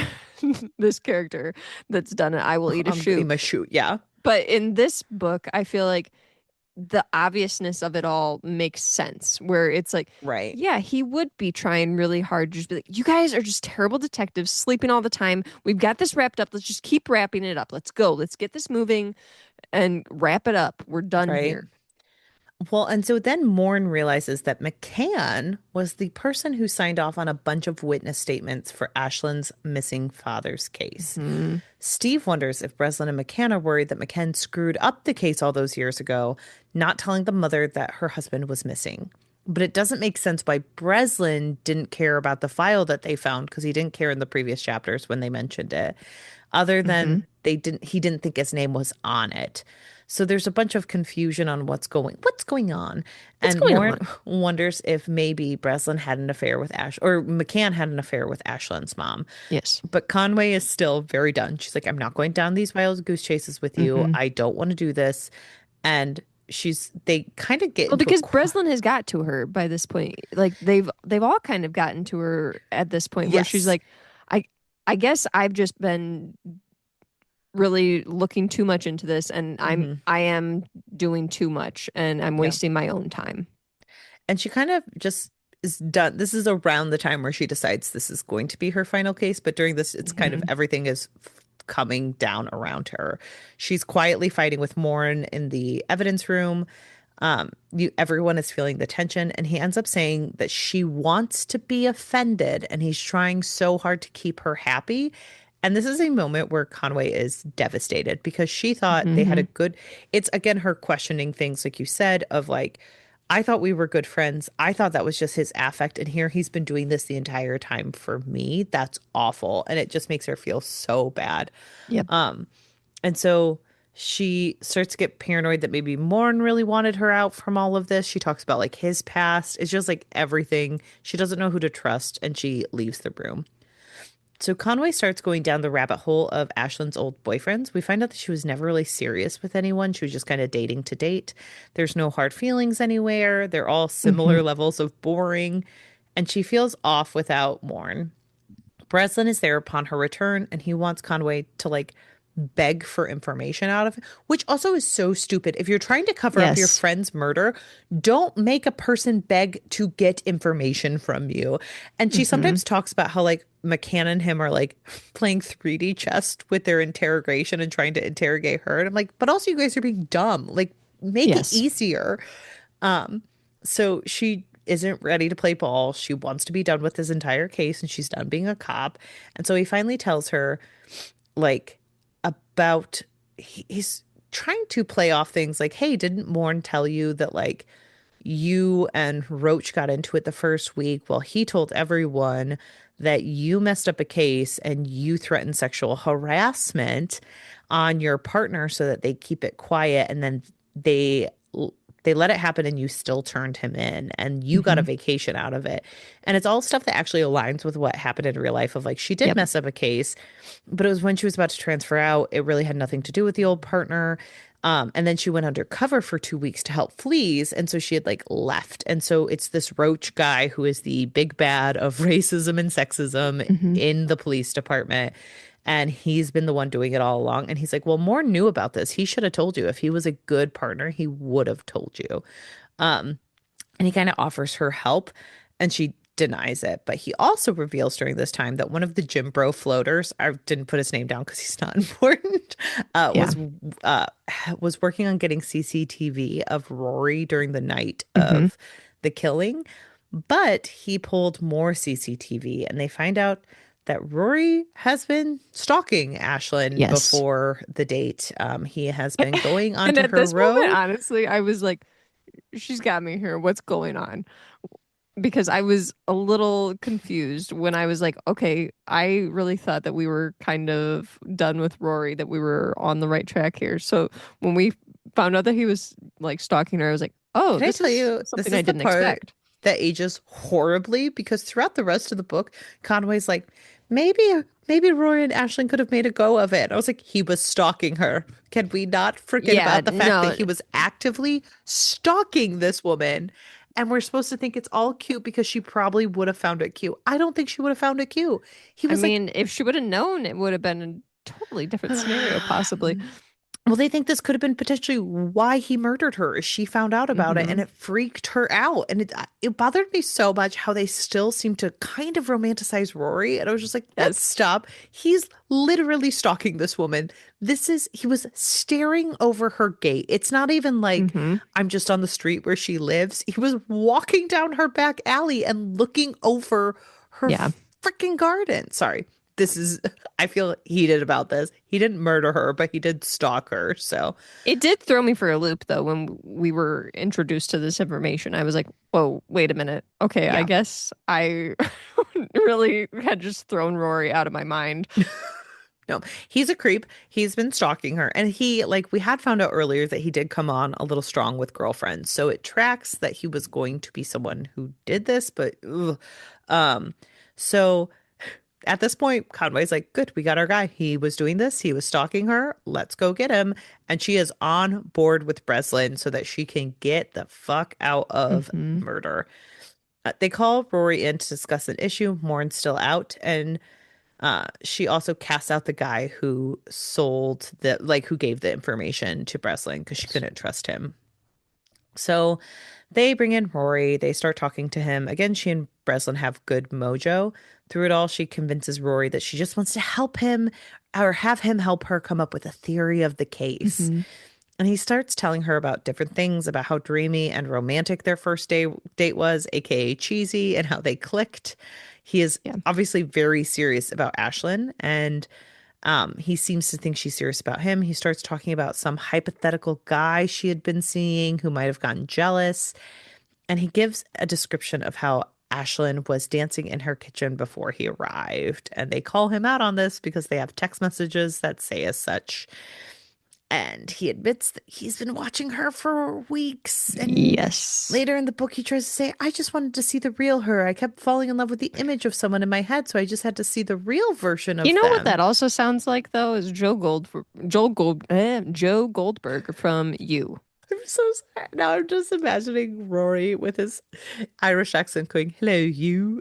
Speaker 2: this character that's done it, I will eat a
Speaker 1: I'm getting
Speaker 2: shoe.
Speaker 1: my shoot. Yeah.
Speaker 2: But in this book, I feel like the obviousness of it all makes sense, where it's like,
Speaker 1: Right.
Speaker 2: yeah, he would be trying really hard to just be like, you guys are just terrible detectives, sleeping all the time. We've got this wrapped up. Let's just keep wrapping it up. Let's go. Let's get this moving and wrap it up. We're done
Speaker 1: Right.
Speaker 2: here.
Speaker 1: Well, and so then Morn realizes that McCann was the person who signed off on a bunch of witness statements for Ashland's missing father's case.
Speaker 2: Hmm.
Speaker 1: Steve wonders if Breslin and McCann are worried that McCann screwed up the case all those years ago, not telling the mother that her husband was missing. But it doesn't make sense why Breslin didn't care about the file that they found because he didn't care in the previous chapters when they mentioned it, other
Speaker 2: Hmm.
Speaker 1: than he didn't think his name was on it. So there's a bunch of confusion on what's going on.
Speaker 2: What's
Speaker 1: And
Speaker 2: going
Speaker 1: Warren
Speaker 2: on?
Speaker 1: wonders if maybe Breslin had an affair with Ash or McCann had an affair with Ashland's mom.
Speaker 2: Yes.
Speaker 1: But Conway is still very done. She's like, I'm not going down these wild goose chases with you.
Speaker 2: Hmm.
Speaker 1: I don't want to do this. And they kind of get
Speaker 2: Well,
Speaker 1: into a
Speaker 2: because Breslin has got to her by this point. Like they've all kind of gotten to her at this point where she's
Speaker 1: yes.
Speaker 2: like, I I guess I've just been really looking too much into this and
Speaker 1: Hmm.
Speaker 2: I am doing too much and I'm
Speaker 1: Yeah.
Speaker 2: wasting my own time.
Speaker 1: And she kind of just is done. This is around the time where she decides this is going to be her final case. But during this, it's kind of
Speaker 2: Hmm.
Speaker 1: everything is coming down around her. She's quietly fighting with Morn in the evidence room. Everyone is feeling the tension, and he ends up saying that she wants to be offended, and he's trying so hard to keep her happy. And this is a moment where Conway is devastated because she thought they had a
Speaker 2: Hmm.
Speaker 1: good, it's again her questioning things, like you said, of like, I thought we were good friends. I thought that was just his affect. And here he's been doing this the entire time for me. That's awful. And it just makes her feel so bad.
Speaker 2: Yep.
Speaker 1: And so she starts to get paranoid that maybe Morn really wanted her out from all of this. She talks about like his past. It's just like everything. She doesn't know who to trust and she leaves the room. So Conway starts going down the rabbit hole of Ashland's old boyfriends. We find out that she was never really serious with anyone. She was just kind of dating to date. There's no hard feelings anywhere. They're all
Speaker 2: Hmm.
Speaker 1: similar levels of boring. And she feels off without Morn. Breslin is there upon her return, and he wants Conway to like beg for information out of it, which also is so stupid. If you're trying to cover up your
Speaker 2: Yes.
Speaker 1: friend's murder, don't make a person beg to get information from you. And she
Speaker 2: Hmm.
Speaker 1: sometimes talks about how like McCann and him are like playing 3D chess with their interrogation and trying to interrogate her. And I'm like, but also you guys are being dumb. Like make it
Speaker 2: Yes.
Speaker 1: easier. Um, so she isn't ready to play ball. She wants to be done with this entire case and she's done being a cop. And so he finally tells her, like, about he's trying to play off things like, hey, didn't Morn tell you that, like, you and Roach got into it the first week? Well, he told everyone that you messed up a case and you threatened sexual harassment on your partner so that they keep it quiet, and then they they let it happen and you still turned him in and you got a
Speaker 2: Hmm.
Speaker 1: vacation out of it. And it's all stuff that actually aligns with what happened in real life, of like, she did
Speaker 2: Yep.
Speaker 1: mess up a case, but it was when she was about to transfer out. It really had nothing to do with the old partner. And then she went undercover for 2 weeks to help fleas. And so she had, like, left. And so it's this Roach guy who is the big bad of racism and sexism
Speaker 2: Hmm.
Speaker 1: in the police department. And he's been the one doing it all along. And he's like, well, Moore knew about this. He should have told you. If he was a good partner, he would have told you. Um, and he kind of offers her help and she denies it. But he also reveals during this time that one of the Jim Bro floaters, I didn't put his name down because he's not important,
Speaker 2: Yeah.
Speaker 1: uh, was working on getting CCTV of Rory during the night
Speaker 2: Hmm.
Speaker 1: of the killing. But he pulled more CCTV and they find out that Rory has been stalking Ashlyn
Speaker 2: Yes.
Speaker 1: before the date. He has been going
Speaker 2: And
Speaker 1: onto
Speaker 2: at
Speaker 1: her
Speaker 2: this moment,
Speaker 1: road.
Speaker 2: honestly, I was like, she's got me here. What's going on? Because I was a little confused when I was like, okay, I really thought that we were kind of done with Rory, that we were on the right track here. So when we found out that he was like stalking her, I was like, oh,
Speaker 1: Can I
Speaker 2: this
Speaker 1: tell
Speaker 2: is
Speaker 1: you, this
Speaker 2: something I
Speaker 1: is the
Speaker 2: didn't
Speaker 1: part
Speaker 2: expect.
Speaker 1: that ages horribly, because throughout the rest of the book, Conway's like, maybe, maybe Rory and Ashlyn could have made a go of it. I was like, he was stalking her. Can we not forget
Speaker 2: Yeah,
Speaker 1: about the fact that
Speaker 2: no,
Speaker 1: he was actively stalking this woman? And we're supposed to think it's all cute because she probably would have found it cute. I don't think she would have found it cute. He
Speaker 2: I
Speaker 1: was like,
Speaker 2: mean, if she would have known, it would have been a totally different scenario, possibly.
Speaker 1: well, they think this could have been potentially why he murdered her. She found out about it and
Speaker 2: Hmm.
Speaker 1: it freaked her out. And it bothered me so much how they still seem to kind of romanticize Rory. And I was just like, let's
Speaker 2: Yes.
Speaker 1: stop. He's literally stalking this woman. He was staring over her gate. It's not even like
Speaker 2: Hmm.
Speaker 1: I'm just on the street where she lives. He was walking down her back alley and looking over her
Speaker 2: Yeah.
Speaker 1: freaking garden. Sorry. This is, I feel heated about this. He didn't murder her, but he did stalk her. So,
Speaker 2: It did throw me for a loop, though, when we were introduced to this information. I was like, whoa, wait a minute. Okay, I
Speaker 1: yeah.
Speaker 2: guess I really had just thrown Rory out of my mind.
Speaker 1: No, he's a creep. He's been stalking her. And he, like, we had found out earlier that he did come on a little strong with girlfriends. So it tracks that he was going to be someone who did this, but, ugh. Um, so at this point, Conway's like, good, we got our guy. He was doing this. He was stalking her. Let's go get him. And she is on board with Breslin so that she can get the fuck out of
Speaker 2: Hmm.
Speaker 1: murder. They call Rory in to discuss an issue. Morn's still out. And she also casts out the guy who who gave the information to Breslin because she
Speaker 2: Yes.
Speaker 1: couldn't trust him. So they bring in Rory. They start talking to him. Again, she and Breslin have good mojo. Through it all, she convinces Rory that she just wants to help him or have him help her come up with a theory of the case.
Speaker 2: Hmm.
Speaker 1: And he starts telling her about different things, about how dreamy and romantic their date was, aka cheesy, and how they clicked. He is
Speaker 2: Yeah.
Speaker 1: obviously very serious about Ashlyn, and he seems to think she's serious about him. He starts talking about some hypothetical guy she had been seeing who might have gotten jealous. And he gives a description of how Ashlyn was dancing in her kitchen before he arrived. And they call him out on this because they have text messages that say as such. And he admits that he's been watching her for weeks. And
Speaker 2: Yes.
Speaker 1: later in the book, he tries to say, I just wanted to see the real her. I kept falling in love with the image of someone in my head. So I just had to see the real version
Speaker 2: You
Speaker 1: of
Speaker 2: know what
Speaker 1: them.
Speaker 2: that also sounds like, though, is Joe Goldberg from You.
Speaker 1: I'm so sad. Now I'm just imagining Rory with his Irish accent going, hello, you.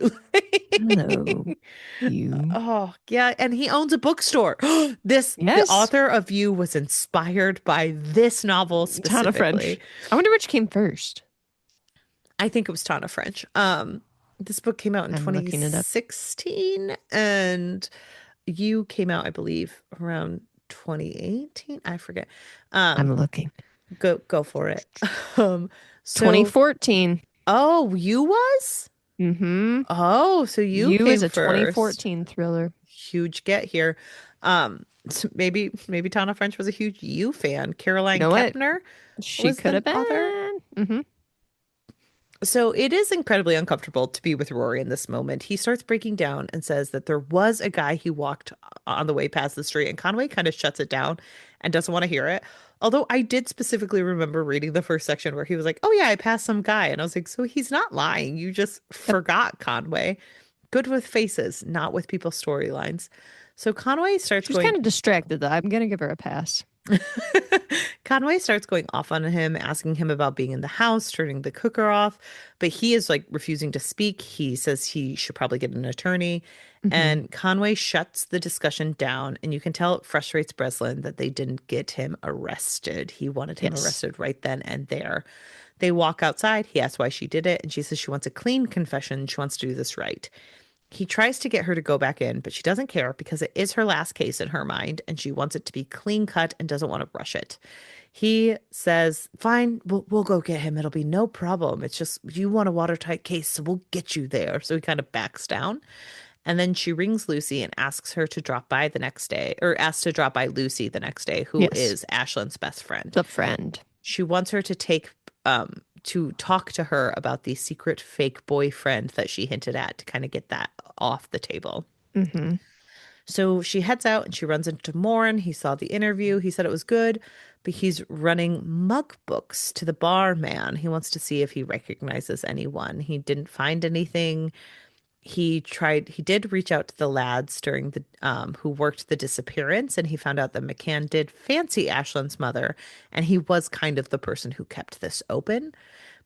Speaker 2: Hello, you.
Speaker 1: Oh, yeah. And he owns a bookstore. The
Speaker 2: Yes.
Speaker 1: author of You was inspired by this novel
Speaker 2: Tana
Speaker 1: specifically.
Speaker 2: French. I wonder which came first.
Speaker 1: I think it was Tana French. This book came out in
Speaker 2: I'm looking it up.
Speaker 1: 2016 and You came out, I believe, around 2018. I forget. Um,
Speaker 2: I'm looking.
Speaker 1: go for it. Um, so
Speaker 2: 2014.
Speaker 1: Oh, you was?
Speaker 2: Mm-hmm.
Speaker 1: Oh, so you
Speaker 2: You is
Speaker 1: came
Speaker 2: a
Speaker 1: first.
Speaker 2: 2014 thriller.
Speaker 1: Huge get here. So maybe Tana French was a huge You fan.
Speaker 2: You
Speaker 1: Caroline
Speaker 2: know what?
Speaker 1: Kepner
Speaker 2: She
Speaker 1: was
Speaker 2: could
Speaker 1: the
Speaker 2: have
Speaker 1: author.
Speaker 2: been. Mm-hmm.
Speaker 1: So it is incredibly uncomfortable to be with Rory in this moment. He starts breaking down and says that there was a guy he walked on the way past the street, and Conway kind of shuts it down and doesn't want to hear it. Although I did specifically remember reading the first section where he was like, "Oh yeah, I passed some guy," and I was like, "So he's not lying. You just
Speaker 2: Yep.
Speaker 1: forgot Conway. Good with faces, not with people's storylines." So Conway starts
Speaker 2: She was
Speaker 1: going
Speaker 2: kind of distracted, though. I'm gonna give her a pass.
Speaker 1: Conway starts going off on him, asking him about being in the house, turning the cooker off, but he is like refusing to speak. He says he should probably get an attorney.
Speaker 2: Mm-hmm.
Speaker 1: And Conway shuts the discussion down, and you can tell it frustrates Breslin that they didn't get him arrested. He wanted him
Speaker 2: Yes.
Speaker 1: arrested right then and there. They walk outside. He asks why she did it, and she says she wants a clean confession. She wants to do this right. He tries to get her to go back in, but she doesn't care because it is her last case in her mind, and she wants it to be clean cut and doesn't want to rush it. He says, "Fine, we'll go get him. It'll be no problem. It's just you want a watertight case, so we'll get you there." So he kind of backs down. And then she rings Lucy and asks her to drop by the next day, or asks to drop by Lucy the next day, who
Speaker 2: Yes.
Speaker 1: is Ashlyn's best friend.
Speaker 2: The friend.
Speaker 1: She wants her to talk to her about the secret fake boyfriend that she hinted at to kind of get that off the table.
Speaker 2: Mm-hmm.
Speaker 1: So she heads out and she runs into Morin. He saw the interview. He said it was good, but he's running mug books to the barman. He wants to see if he recognizes anyone. He didn't find anything. He did reach out to the lads during the who worked the disappearance, and he found out that McCann did fancy Ashlyn's mother, and he was kind of the person who kept this open.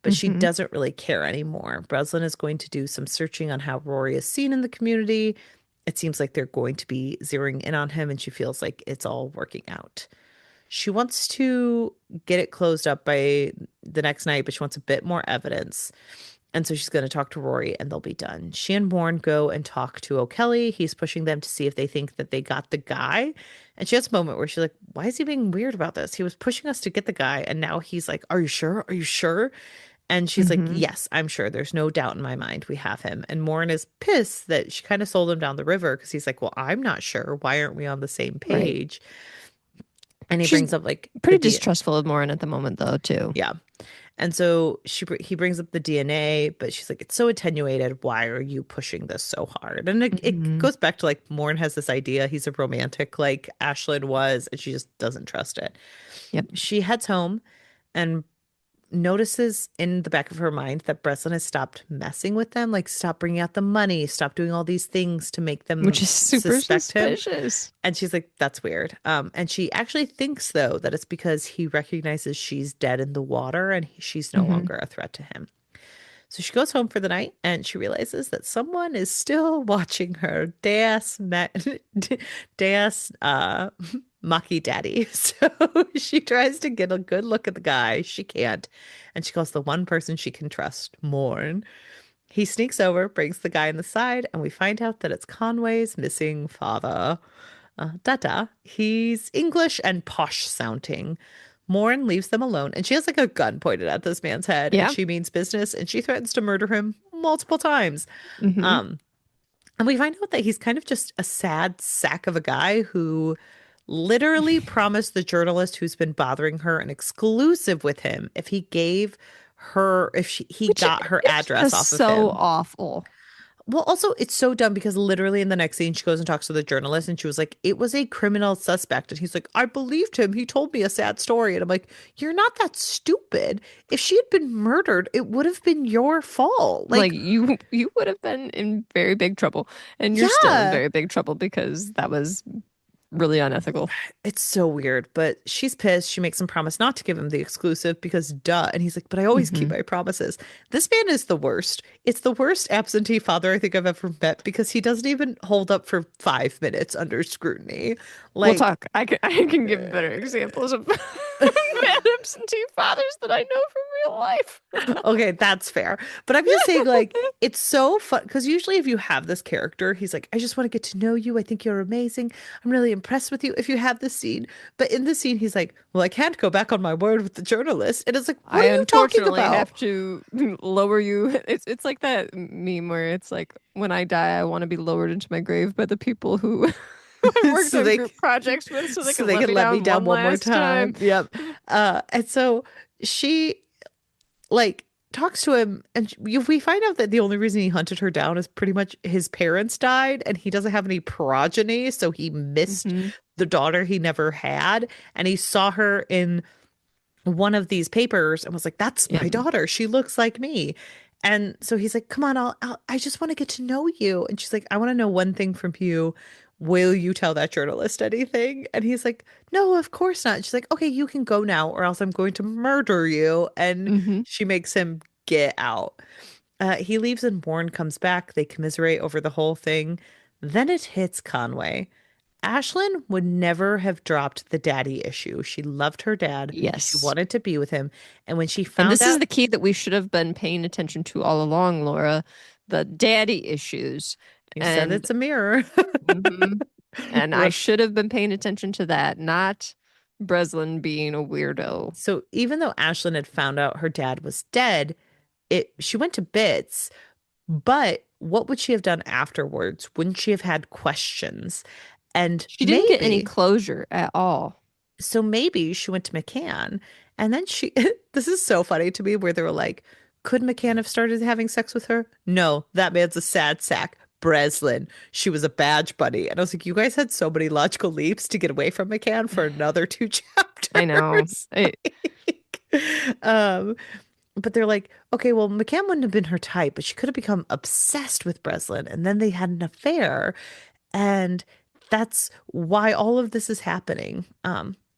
Speaker 1: But she
Speaker 2: Mm-hmm.
Speaker 1: doesn't really care anymore. Breslin is going to do some searching on how Rory is seen in the community. It seems like they're going to be zeroing in on him, and she feels like it's all working out. She wants to get it closed up by the next night, but she wants a bit more evidence. And so she's going to talk to Rory and they'll be done. She and Bourne go and talk to O'Kelly. He's pushing them to see if they think that they got the guy. And she has a moment where she's like, "Why is he being weird about this? He was pushing us to get the guy. And now he's like, 'Are you sure? Are you sure?'" And she's like,
Speaker 2: Mm-hmm.
Speaker 1: "Yes, I'm sure. There's no doubt in my mind we have him." And Morin is pissed that she kind of sold him down the river because he's like, "Well, I'm not sure. Why aren't we on the same
Speaker 2: Right.
Speaker 1: page?" And he
Speaker 2: She's
Speaker 1: brings up like the
Speaker 2: pretty
Speaker 1: D.
Speaker 2: distrustful of Morin at the moment, though, too.
Speaker 1: Yeah. And so he brings up the DNA, but she's like, "It's so attenuated. Why are you pushing this so hard?" And it
Speaker 2: Mm-hmm.
Speaker 1: goes back to like Morn has this idea he's a romantic like Ashlyn was, and she just doesn't trust it.
Speaker 2: Yep.
Speaker 1: She heads home and notices in the back of her mind that Breslin has stopped messing with them, like stop bringing out the money, stop doing all these things to make
Speaker 2: Which
Speaker 1: them
Speaker 2: is super
Speaker 1: suspect him.
Speaker 2: suspicious.
Speaker 1: And she's like, "That's weird." And she actually thinks though that it's because he recognizes she's dead in the water and she's no
Speaker 2: Mm-hmm.
Speaker 1: longer a threat to him. So she goes home for the night and she realizes that someone is still watching her. Deus Maki Daddy. So she tries to get a good look at the guy. She can't. And she calls the one person she can trust, Morn. He sneaks over, brings the guy in the side, and we find out that it's Conway's missing father. Dada. He's English and posh sounding. Morin leaves them alone, and she has like a gun pointed at this man's head, and
Speaker 2: Yeah.
Speaker 1: she means business, and she threatens to murder him multiple times.
Speaker 2: Mm-hmm.
Speaker 1: Um, and we find out that he's kind of just a sad sack of a guy who literally promised the journalist who's been bothering her an exclusive with him if he gave her, he
Speaker 2: Which
Speaker 1: got her
Speaker 2: is
Speaker 1: address
Speaker 2: just
Speaker 1: off of
Speaker 2: so
Speaker 1: him.
Speaker 2: awful.
Speaker 1: Well, also, it's so dumb because literally in the next scene, she goes and talks to the journalist and she was like, "It was a criminal suspect." And he's like, "I believed him. He told me a sad story." And I'm like, "You're not that stupid. If she had been murdered, it would have been your fault."
Speaker 2: Like
Speaker 1: Like,
Speaker 2: you would have been in very big trouble, and you're still in
Speaker 1: yeah,
Speaker 2: very big trouble because that was really unethical.
Speaker 1: it's so weird. But she's pissed. She makes him promise not to give him the exclusive because duh. And he's like, "But I always keep
Speaker 2: Hmm.
Speaker 1: my promises." This man is the worst. It's the worst absentee father I think I've ever met because he doesn't even hold up for 5 minutes under scrutiny.
Speaker 2: We'll
Speaker 1: Like,
Speaker 2: talk. I can give better examples of bad absentee fathers that I know from real life.
Speaker 1: okay, that's fair. But I'm just saying, like, it's so fun because usually if you have this character, he's like, I just want to get to know you. I think you're amazing. I'm really impressed with you if you have this scene. But in the scene, he's like, well, I can't go back on my word with the journalist. And it's like, what
Speaker 2: I
Speaker 1: are you talking
Speaker 2: unfortunately
Speaker 1: about?
Speaker 2: have to lower you. It's like that meme where it's like, when I die, I want to be lowered into my grave by the people who I worked
Speaker 1: So
Speaker 2: on
Speaker 1: they
Speaker 2: group projects with, so they
Speaker 1: so
Speaker 2: can
Speaker 1: they
Speaker 2: let
Speaker 1: can
Speaker 2: me
Speaker 1: let me
Speaker 2: down
Speaker 1: down
Speaker 2: one
Speaker 1: one more
Speaker 2: last time.
Speaker 1: time. Yep. And so she like talks to him and we find out that the only reason he hunted her down is pretty much his parents died and he doesn't have any progeny, so he missed
Speaker 2: Hmm.
Speaker 1: the daughter he never had, and he saw her in one of these papers and was like, that's
Speaker 2: Yeah.
Speaker 1: my daughter, she looks like me. And so he's like, come on, I just want to get to know you. And she's like, I want to know one thing from you. Will you tell that journalist anything? And he's like, no, of course not. She's like, okay, you can go now or else I'm going to murder you. And
Speaker 2: Hmm.
Speaker 1: she makes him get out. He leaves and Bourne comes back. They commiserate over the whole thing. Then it hits Conway. Ashlyn would never have dropped the daddy issue. She loved her dad. She
Speaker 2: Yes.
Speaker 1: wanted to be with him. And when she
Speaker 2: And
Speaker 1: found
Speaker 2: this is
Speaker 1: out,
Speaker 2: the key that we should have been paying attention to all along, Laura, the daddy issues.
Speaker 1: you said
Speaker 2: And
Speaker 1: it's a mirror.
Speaker 2: mhm. And I
Speaker 1: Ref-
Speaker 2: should have been paying attention to that, not Breslin being a weirdo.
Speaker 1: So even though Ashlyn had found out her dad was dead, she went to bits. But what would she have done afterwards? Wouldn't she have had questions? And
Speaker 2: She didn't get any
Speaker 1: maybe,
Speaker 2: closure at all.
Speaker 1: so maybe she went to McCann and then this is so funny to me where they were like, could McCann have started having sex with her? No, that man's a sad sack. Breslin, she was a badge buddy. And I was like, you guys had so many logical leaps to get away from McCann for another two
Speaker 2: I know.
Speaker 1: chapters. um, but they're like, okay, well, McCann wouldn't have been her type, but she could have become obsessed with Breslin. And then they had an affair. And that's why all of this is happening.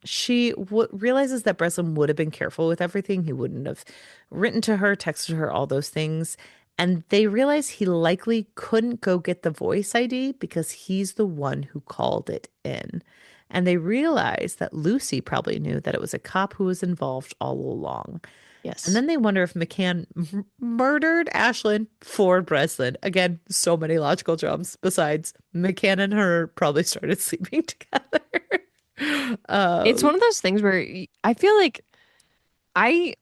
Speaker 1: She realizes that Breslin would have been careful with everything. He wouldn't have written to her, texted her, all those things. And they realize he likely couldn't go get the voice ID because he's the one who called it in. And they realize that Lucy probably knew that it was a cop who was involved all along. And
Speaker 2: Yes.
Speaker 1: then they wonder if McCann murdered Ashlyn for Breslin. Again, so many logical jumps. Besides, McCann and her probably started sleeping together.
Speaker 2: It's
Speaker 1: um,
Speaker 2: one of those things where I feel like I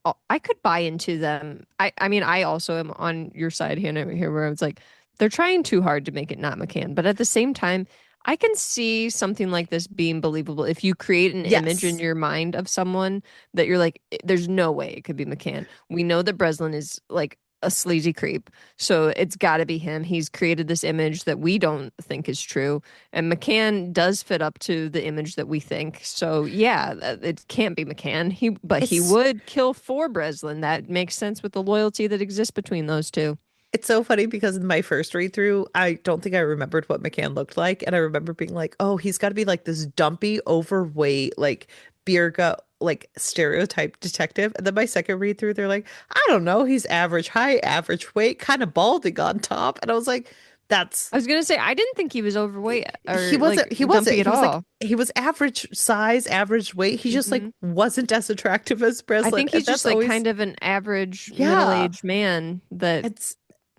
Speaker 2: could buy into them. I mean, I also am on your side here where it's like they're trying too hard to make it not McCann, but at the same time, I can see something like this being believable if you create an image in
Speaker 1: yes,
Speaker 2: your mind of someone that you're like, there's no way it could be McCann. We know that Breslin is like a sleazy creep, so it's got to be him. He's created this image that we don't think is true, and McCann does fit up to the image that we think. So yeah, it can't be McCann. But he
Speaker 1: it's
Speaker 2: would kill for Breslin. That makes sense with the loyalty that exists between those two.
Speaker 1: it's so funny because in my first read through, I don't think I remembered what McCann looked like, and I remember being like, "Oh, he's got to be like this dumpy, overweight, like beer gut, like stereotype detective." And then my second read through, they're like, "I don't know, he's average height, average weight, kind of balding on top," and I was like, "That's."
Speaker 2: I was gonna say I didn't think he was overweight
Speaker 1: He
Speaker 2: or
Speaker 1: wasn't
Speaker 2: like
Speaker 1: he wasn't
Speaker 2: dumpy at
Speaker 1: he was like
Speaker 2: all.
Speaker 1: he was average size, average weight. He just like
Speaker 2: Hmm.
Speaker 1: wasn't as attractive as
Speaker 2: I
Speaker 1: Breslin.
Speaker 2: think
Speaker 1: And
Speaker 2: he's just
Speaker 1: that's
Speaker 2: like
Speaker 1: always,
Speaker 2: kind of an average
Speaker 1: yeah.
Speaker 2: middle-aged man that
Speaker 1: It's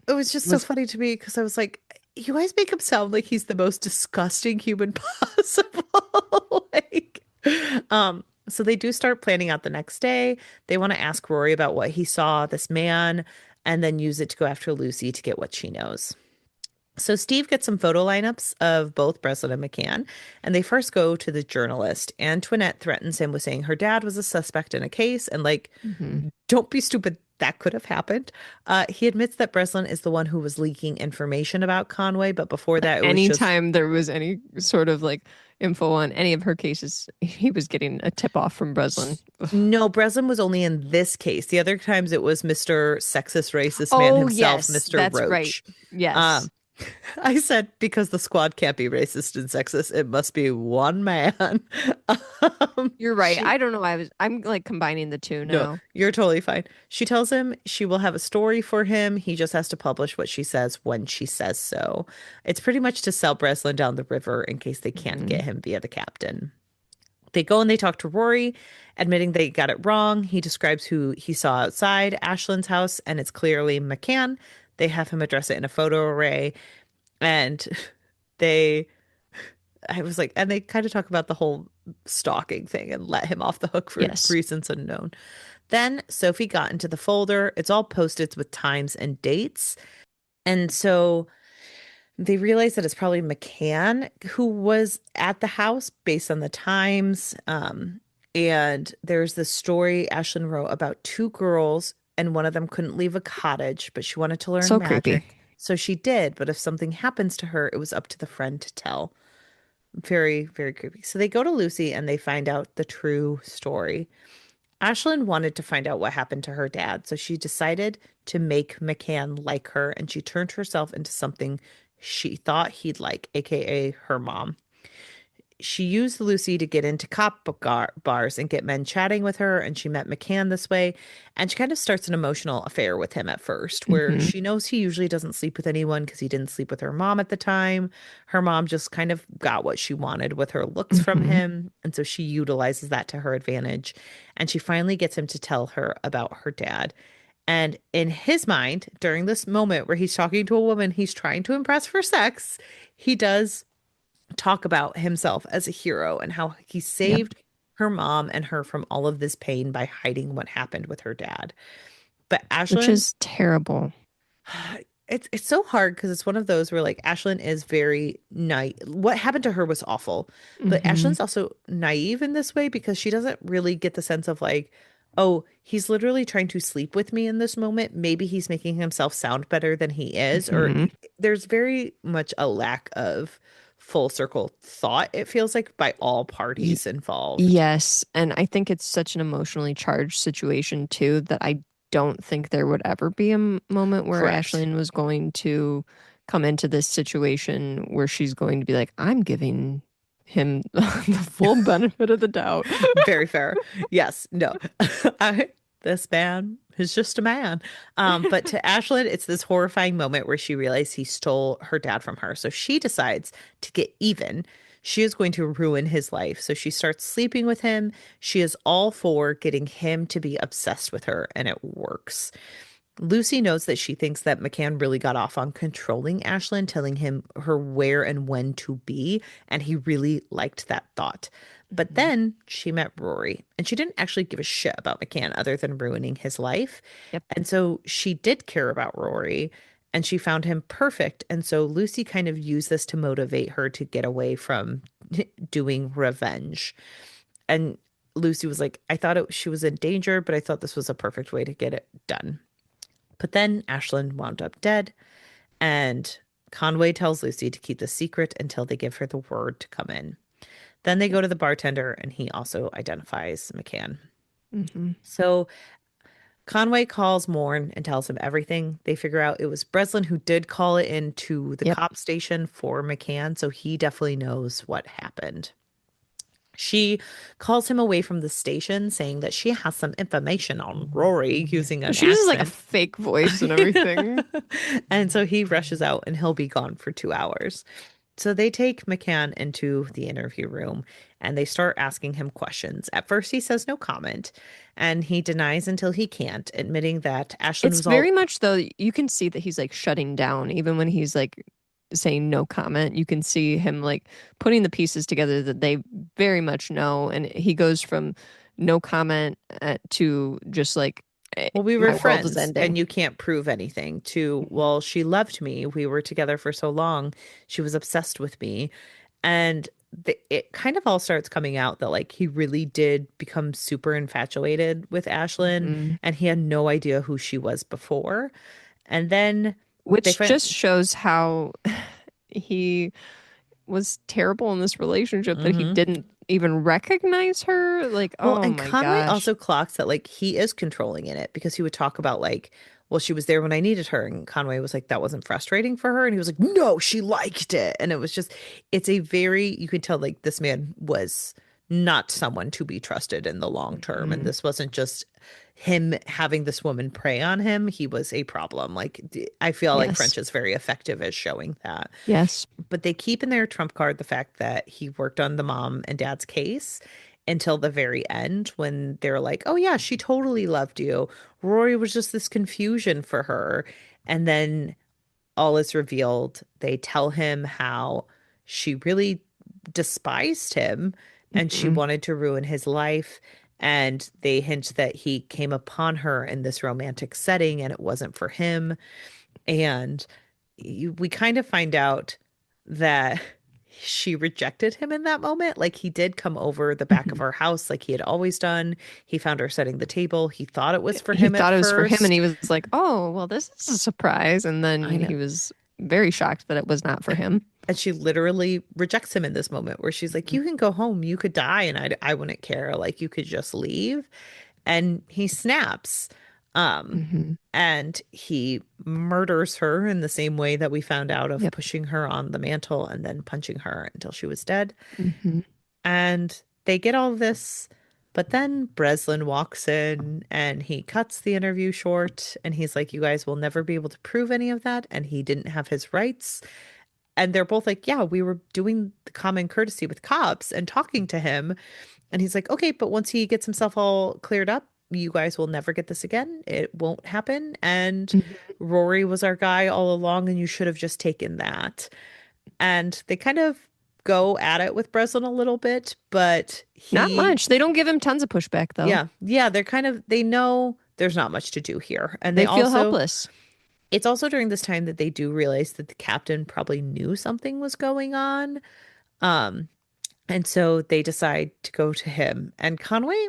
Speaker 1: it was just so
Speaker 2: was.
Speaker 1: funny to me because I was like, you guys make him sound like he's the most disgusting human possible. Like, so they do start planning out the next day. They want to ask Rory about what he saw, this man, and then use it to go after Lucy to get what she knows. So Steve gets some photo lineups of both Breslin and McCann, and they first go to the journalist. Antoinette threatens him with saying her dad was a suspect in a case, and like,
Speaker 2: Mhm.
Speaker 1: don't be stupid. That could have happened. He admits that Breslin is the one who was leaking information about Conway, but before
Speaker 2: Like
Speaker 1: that, it was just
Speaker 2: anytime there was any sort of like info on any of her cases, he was getting a tip off from Breslin. Ugh.
Speaker 1: no. Breslin was only in this case. The other times, it was Mr. Sexist, racist man
Speaker 2: Oh,
Speaker 1: himself,
Speaker 2: yes,
Speaker 1: Mr.
Speaker 2: that's right.
Speaker 1: Roach.
Speaker 2: Yes.
Speaker 1: I said because the squad can't be racist and sexist, it must be one man.
Speaker 2: You're right.
Speaker 1: She
Speaker 2: I don't know why I'm like combining the two
Speaker 1: No,
Speaker 2: now.
Speaker 1: you're totally fine. She tells him she will have a story for him. He just has to publish what she says when she says so. It's pretty much to sell Breslin down the river in case they can't
Speaker 2: Hmm.
Speaker 1: get him via the captain. They go and they talk to Rory, admitting they got it wrong. He describes who he saw outside Ashland's house, and it's clearly McCann. They have him address it in a photo array, and they I was like, and they kind of talk about the whole stalking thing and let him off the hook for
Speaker 2: Yes.
Speaker 1: reasons unknown. Then Sophie got into the folder. It's all posted with times and dates. And so they realized that it's probably McCann who was at the house based on the times. And there's this story Ashlyn wrote about two girls, and one of them couldn't leave a cottage, but she wanted to learn
Speaker 2: So creepy.
Speaker 1: magic. So she did. But if something happens to her, it was up to the friend to tell. Very, very creepy. So they go to Lucy and they find out the true story. Ashlyn wanted to find out what happened to her dad, so she decided to make McCann like her, and she turned herself into something she thought he'd like, aka her mom. She used Lucy to get into bars and get men chatting with her, and she met McCann this way. And she kind of starts an emotional affair with him at first, where
Speaker 2: Hmm.
Speaker 1: she knows he usually doesn't sleep with anyone because he didn't sleep with her mom at the time. Her mom just kind of got what she wanted with her looks from
Speaker 2: Hmm.
Speaker 1: him, and so she utilizes that to her advantage. And she finally gets him to tell her about her dad. And in his mind, during this moment where he's talking to a woman he's trying to impress for sex, he does talk about himself as a hero and how he
Speaker 2: Yep.
Speaker 1: saved her mom and her from all of this pain by hiding what happened with her dad. But
Speaker 2: Which
Speaker 1: Ashlyn,
Speaker 2: is terrible.
Speaker 1: it's so hard because it's one of those where like Ashlyn is very naive. What happened to her was awful, but
Speaker 2: Hmm.
Speaker 1: Ashlyn's also naive in this way because she doesn't really get the sense of like, oh, he's literally trying to sleep with me in this moment. Maybe he's making himself sound better than he is, or
Speaker 2: Hmm.
Speaker 1: there's very much a lack of full circle thought, it feels like, by all
Speaker 2: Y
Speaker 1: parties involved.
Speaker 2: yes. And I think it's such an emotionally charged situation too that I don't think there would ever be a moment where
Speaker 1: Correct.
Speaker 2: Ashlyn was going to come into this situation where she's going to be like, I'm giving him the full benefit of the doubt.
Speaker 1: Very fair. Yes. No. I, this man is just a man. But to Ashlyn, it's this horrifying moment where she realizes he stole her dad from her. So she decides to get even. She is going to ruin his life. So she starts sleeping with him. She is all for getting him to be obsessed with her, and it works. Lucy knows that she thinks that McCann really got off on controlling Ashlyn, telling him her where and when to be, and he really liked that thought. But
Speaker 2: Mhm.
Speaker 1: then she met Rory, and she didn't actually give a shit about McCann other than ruining his life.
Speaker 2: Yep.
Speaker 1: And so she did care about Rory, and she found him perfect. And so Lucy kind of used this to motivate her to get away from doing revenge. And Lucy was like, I thought she was in danger, but I thought this was a perfect way to get it done. But then Ashlyn wound up dead, and Conway tells Lucy to keep the secret until they give her the word to come in. Then they go to the bartender, and he also identifies McCann.
Speaker 2: Hmm.
Speaker 1: So Conway calls Morn and tells him everything. They figure out it was Breslin who did call it into the
Speaker 2: Yep.
Speaker 1: cop station for McCann, so he definitely knows what happened. She calls him away from the station, saying that she has some information on Rory using an
Speaker 2: She uses like a
Speaker 1: accent.
Speaker 2: fake voice and everything.
Speaker 1: And so he rushes out and he'll be gone for 2 hours. So they take McCann into the interview room and they start asking him questions. At first, he says no comment and he denies until he can't, admitting that Ashlyn
Speaker 2: It's
Speaker 1: was
Speaker 2: very
Speaker 1: all.
Speaker 2: much though, you can see that he's like shutting down, even when he's like saying no comment. You can see him like putting the pieces together that they very much know. And he goes from no comment to just like,
Speaker 1: Well, we were
Speaker 2: my world is
Speaker 1: friends
Speaker 2: ending.
Speaker 1: and you can't prove anything, to,
Speaker 2: Mhm.
Speaker 1: well, she loved me. We were together for so long. She was obsessed with me. And it kind of all starts coming out that like he really did become super infatuated with Ashlyn
Speaker 2: Mhm.
Speaker 1: and he had no idea who she was before. And then they
Speaker 2: Which
Speaker 1: find.
Speaker 2: just shows how he was terrible in this relationship that he
Speaker 1: Hmm.
Speaker 2: didn't. even recognize her. Like,
Speaker 1: Well,
Speaker 2: oh
Speaker 1: and
Speaker 2: my
Speaker 1: Conway
Speaker 2: gosh.
Speaker 1: also clocks that like he is controlling in it because he would talk about like, well, she was there when I needed her. And Conway was like, that wasn't frustrating for her. And he was like, no, she liked it. And it was just, it's a very, you could tell like this man was not someone to be trusted in the long term. And
Speaker 2: Mhm.
Speaker 1: this wasn't just him having this woman prey on him. He was a problem. Like, I feel like
Speaker 2: Yes.
Speaker 1: French is very effective at showing that.
Speaker 2: Yes.
Speaker 1: But they keep in their trump card the fact that he worked on the mom and dad's case until the very end when they're like, oh, yeah, she totally loved you. Rory was just this confusion for her. And then all is revealed. They tell him how she really despised him and she
Speaker 2: Mhm.
Speaker 1: wanted to ruin his life. And they hint that he came upon her in this romantic setting and it wasn't for him. And we kind of find out that she rejected him in that moment. Like he did come over the back of
Speaker 2: Mhm.
Speaker 1: our house like he had always done. He found her setting the table. He thought it was for
Speaker 2: He
Speaker 1: him at
Speaker 2: thought it was for him, and
Speaker 1: first.
Speaker 2: he was like, "Oh, well, this is a surprise." And
Speaker 1: I
Speaker 2: then
Speaker 1: know.
Speaker 2: he was very shocked that it was not for him.
Speaker 1: And she literally rejects him in this moment where she's like,
Speaker 2: Mhm.
Speaker 1: you can go home. You could die and I wouldn't care. Like you could just leave. And he snaps. Um,
Speaker 2: Mhm.
Speaker 1: and he murders her in the same way that we found out of
Speaker 2: Yep.
Speaker 1: pushing her on the mantle and then punching her until she was dead.
Speaker 2: Mhm.
Speaker 1: And they get all this, but then Breslin walks in and he cuts the interview short and he's like, you guys will never be able to prove any of that. And he didn't have his rights. And they're both like, yeah, we were doing the common courtesy with cops and talking to him. And he's like, okay, but once he gets himself all cleared up, you guys will never get this again. It won't happen. And
Speaker 2: Mhm.
Speaker 1: Rory was our guy all along, and you should have just taken that. And they kind of go at it with Breslin a little bit, but
Speaker 2: Not
Speaker 1: he,
Speaker 2: much. They don't give him tons of pushback, though.
Speaker 1: yeah, they're kind of, they know there's not much to do here. And they
Speaker 2: They feel
Speaker 1: also,
Speaker 2: helpless.
Speaker 1: it's also during this time that they do realize that the captain probably knew something was going on. Um, And so they decide to go to him. And Conway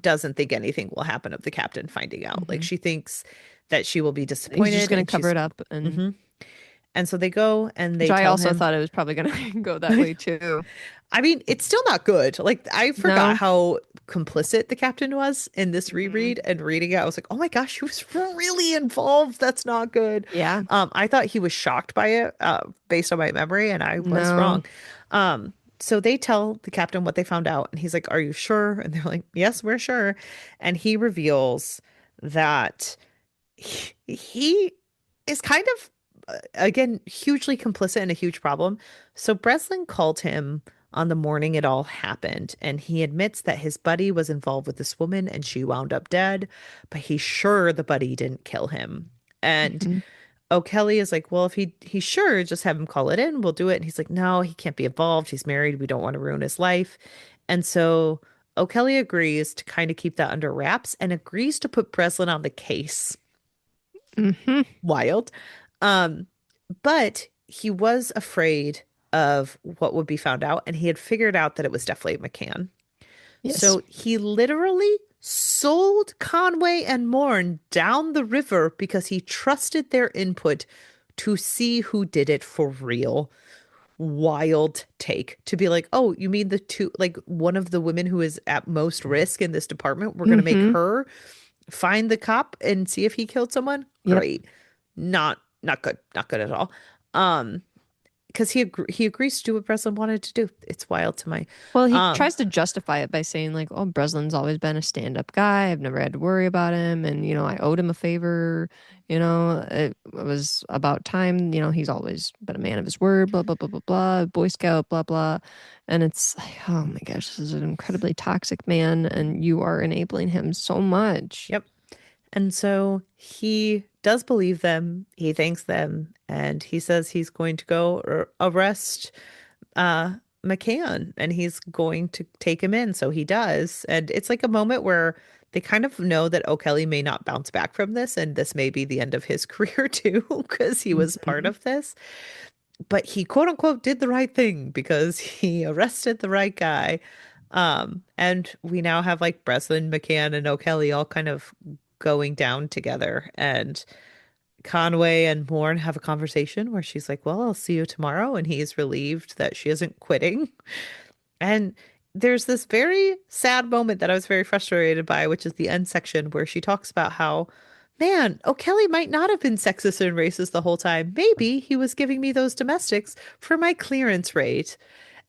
Speaker 1: doesn't think anything will happen of the captain finding out. Like
Speaker 2: Mhm.
Speaker 1: she thinks that she will be
Speaker 2: He's just
Speaker 1: disappointed
Speaker 2: gonna
Speaker 1: and
Speaker 2: cover
Speaker 1: she's
Speaker 2: it up, and
Speaker 1: hmm And so they go and
Speaker 2: which
Speaker 1: they
Speaker 2: I
Speaker 1: tell
Speaker 2: also
Speaker 1: him,
Speaker 2: thought it was probably gonna go that way too.
Speaker 1: I mean, it's still not good. Like I forgot
Speaker 2: No.
Speaker 1: how complicit the captain was in this
Speaker 2: Mhm.
Speaker 1: reread and reading it. I was like, oh my gosh, he was really involved. That's not good.
Speaker 2: Yeah.
Speaker 1: I thought he was shocked by it, based on my memory, and I was
Speaker 2: No.
Speaker 1: wrong. So they tell the captain what they found out, and he's like, are you sure? And they're like, yes, we're sure. And he reveals that he is kind of again hugely complicit in a huge problem. So Breslin called him on the morning it all happened, and he admits that his buddy was involved with this woman and she wound up dead, but he's sure the buddy didn't kill him. And
Speaker 2: Mhm.
Speaker 1: O'Kelly is like, well, if he's sure, just have him call it in. We'll do it. And he's like, no, he can't be involved. He's married. We don't want to ruin his life. And so O'Kelly agrees to kind of keep that under wraps and agrees to put Breslin on the case.
Speaker 2: Mhm.
Speaker 1: Wild. Um, but he was afraid of what would be found out, and he had figured out that it was definitely McCann.
Speaker 2: Yes.
Speaker 1: So he literally sold Conway and Morn down the river because he trusted their input to see who did it for real. Wild take to be like, oh, you mean the two, like one of the women who is at most risk in this department, we're going to make
Speaker 2: Mhm.
Speaker 1: her find the cop and see if he killed someone?
Speaker 2: Yep.
Speaker 1: Great. Not good. Not good at all. Um, because he agrees to do what Breslin wanted to do. It's wild to my
Speaker 2: Well, he
Speaker 1: um
Speaker 2: tries to justify it by saying like, "Oh, Breslin's always been a stand-up guy. I've never had to worry about him, and I owed him a favor. It was about time. He's always been a man of his word. Blah blah blah blah blah. Boy Scout. Blah blah." And it's like, oh my gosh, this is an incredibly toxic man, and you are enabling him so much.
Speaker 1: yep. And so he does believe them. He thanks them, and he says he's going to go arrest uh McCann, and he's going to take him in. So he does, and it's like a moment where they kind of know that O'Kelly may not bounce back from this, and this may be the end of his career too, because he was part
Speaker 2: Mhm.
Speaker 1: of this. But he quote unquote did the right thing because he arrested the right guy. And we now have like Breslin, McCann, and O'Kelly all kind of going down together. And Conway and Morn have a conversation where she's like, well, I'll see you tomorrow. And he's relieved that she isn't quitting. And there's this very sad moment that I was very frustrated by, which is the end section where she talks about how, man, O'Kelly might not have been sexist and racist the whole time. Maybe he was giving me those domestics for my clearance rate.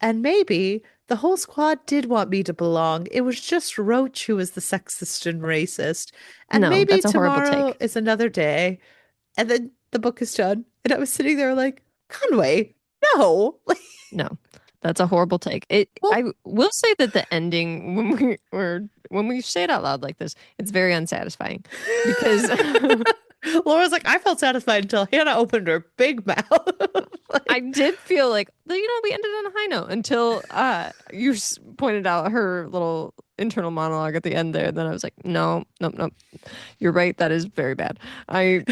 Speaker 1: And maybe the whole squad did want me to belong. It was just Roach who was the sexist and racist. And
Speaker 2: No,
Speaker 1: maybe
Speaker 2: that's a horrible
Speaker 1: tomorrow
Speaker 2: take.
Speaker 1: is another day. And then the book is done. And I was sitting there like, Conway, no. Like,
Speaker 2: No, that's a horrible take.
Speaker 1: well,
Speaker 2: I will say that the ending, when we say it out loud like this, it's very unsatisfying because
Speaker 1: Laura's like, I felt satisfied until Hannah opened her big mouth.
Speaker 2: I
Speaker 1: Like,
Speaker 2: did feel like, we ended on a high note until you pointed out her little internal monologue at the end there. Then I was like, no, nope, nope. You're right. That is very bad. I,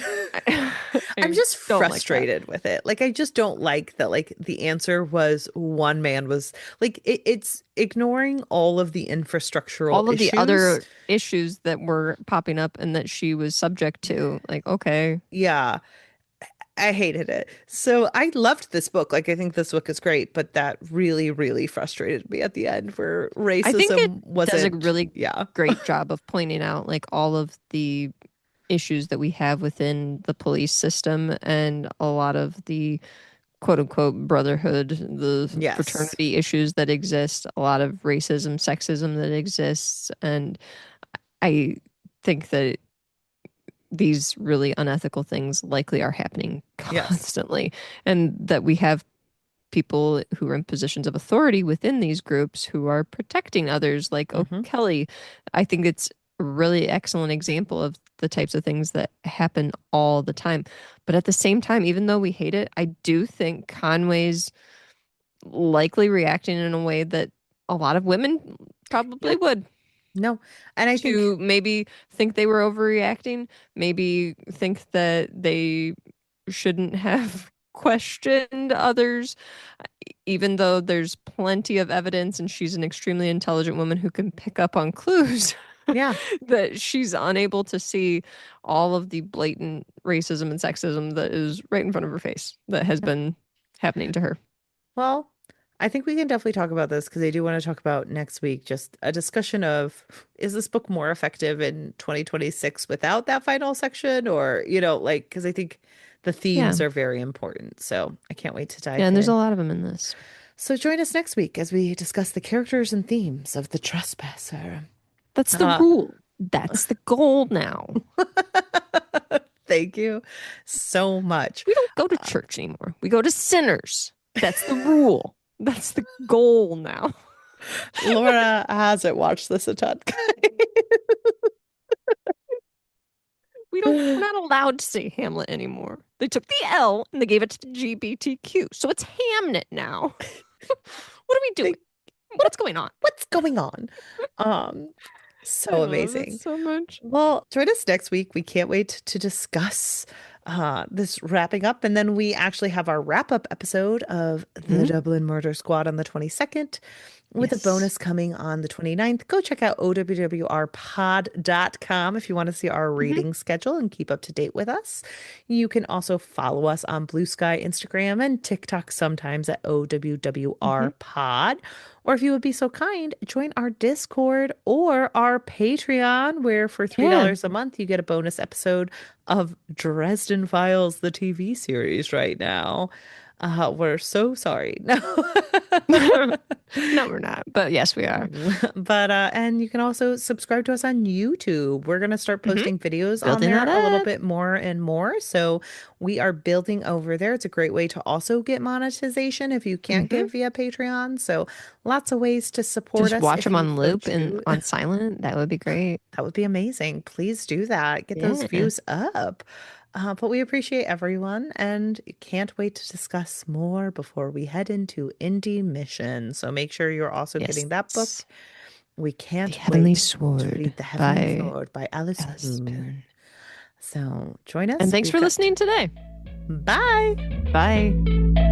Speaker 1: I'm
Speaker 2: I
Speaker 1: just
Speaker 2: don't like that.
Speaker 1: frustrated with it. Like, I just don't like that. Like, the answer was one man was like, it's ignoring all of the infrastructural
Speaker 2: All of the
Speaker 1: issues.
Speaker 2: other issues that were popping up and that she was subject to, like, okay.
Speaker 1: Yeah, I hated it. So I loved this book. Like, I think this book is great, but that really, really frustrated me at the end where
Speaker 2: I think it
Speaker 1: racism
Speaker 2: does a
Speaker 1: wasn't,
Speaker 2: really
Speaker 1: yeah.
Speaker 2: great job of pointing out like all of the issues that we have within the police system and a lot of the quote unquote brotherhood, the
Speaker 1: Yes.
Speaker 2: fraternity issues that exist, a lot of racism, sexism that exists. And I think that these really unethical things likely are happening
Speaker 1: Yes.
Speaker 2: constantly, and that we have people who are in positions of authority within these groups who are protecting others, like
Speaker 1: Hmm.
Speaker 2: O'Kelly. I think it's a really excellent example of the types of things that happen all the time. But at the same time, even though we hate it, I do think Conway's likely reacting in a way that a lot of women
Speaker 1: Yeah.
Speaker 2: probably would,
Speaker 1: No. And I think,
Speaker 2: to maybe think they were overreacting, maybe think that they shouldn't have questioned others, even though there's plenty of evidence and she's an extremely intelligent woman who can pick up on clues,
Speaker 1: yeah.
Speaker 2: that she's unable to see all of the blatant racism and sexism that is right in front of her face that has been happening to her.
Speaker 1: Well, I think we can definitely talk about this because I do want to talk about next week just a discussion of is this book more effective in 2026 without that final section or, like, because I think the
Speaker 2: Yeah.
Speaker 1: themes are very important. So I can't wait to
Speaker 2: Yeah,
Speaker 1: dive
Speaker 2: and there's a
Speaker 1: in.
Speaker 2: lot of them in this.
Speaker 1: So join us next week as we discuss the characters and themes of The Trespasser.
Speaker 2: That's the
Speaker 1: Uh,
Speaker 2: rule. That's the goal now.
Speaker 1: thank you so much.
Speaker 2: We don't go to church anymore. We go to sinners. That's the rule. That's the goal now.
Speaker 1: Laura hasn't watched this a ton.
Speaker 2: We're not allowed to say Hamlet anymore. They took the L and they gave it to the GBTQ. So it's Hamnet now. What are we doing?
Speaker 1: Like,
Speaker 2: What's going on?
Speaker 1: what's going on? Um,
Speaker 2: I
Speaker 1: so
Speaker 2: love it
Speaker 1: amazing.
Speaker 2: so much.
Speaker 1: Well, join us next week. We can't wait to discuss this wrapping up. And then we actually have our wrap up episode of The
Speaker 2: Mhm.
Speaker 1: Dublin Murder Squad on the 22nd, with a
Speaker 2: Yes.
Speaker 1: bonus coming on the 29th. Go check out owwrpod.com if you want to see our
Speaker 2: Hmm.
Speaker 1: reading schedule and keep up to date with us. You can also follow us on Blue Sky, Instagram, and TikTok sometimes at
Speaker 2: Hmm.
Speaker 1: OWWRpod. Or if you would be so kind, join our Discord or our Patreon, where for
Speaker 2: Yeah.
Speaker 1: $3 a month you get a bonus episode of Dresden Files, the TV series right now. We're so sorry. No.
Speaker 2: No, we're not. But yes, we are.
Speaker 1: But and you can also subscribe to us on YouTube. We're gonna start
Speaker 2: Hmm.
Speaker 1: posting videos on
Speaker 2: Building that
Speaker 1: there a little
Speaker 2: up.
Speaker 1: bit more and more. So we are building over there. It's a great way to also get monetization if you can't
Speaker 2: Hmm.
Speaker 1: give via Patreon. So lots of ways to support
Speaker 2: Just
Speaker 1: us
Speaker 2: watch
Speaker 1: if
Speaker 2: them
Speaker 1: you
Speaker 2: on
Speaker 1: so
Speaker 2: loop and
Speaker 1: choose.
Speaker 2: on silent. That would be great.
Speaker 1: That would be amazing. Please do that. Get those
Speaker 2: Yeah.
Speaker 1: views up. But we appreciate everyone and can't wait to discuss more before we head into Indie Mission. So make sure you're also getting that book.
Speaker 2: Yes.
Speaker 1: We
Speaker 2: The
Speaker 1: can't
Speaker 2: Heavenly
Speaker 1: wait to
Speaker 2: Sword
Speaker 1: read The Heavenly
Speaker 2: by
Speaker 1: Sword by Alice
Speaker 2: Alice
Speaker 1: Poon.
Speaker 2: Poon.
Speaker 1: So join
Speaker 2: And
Speaker 1: us.
Speaker 2: thanks
Speaker 1: We've
Speaker 2: for
Speaker 1: got
Speaker 2: listening today.
Speaker 1: bye.
Speaker 2: Bye.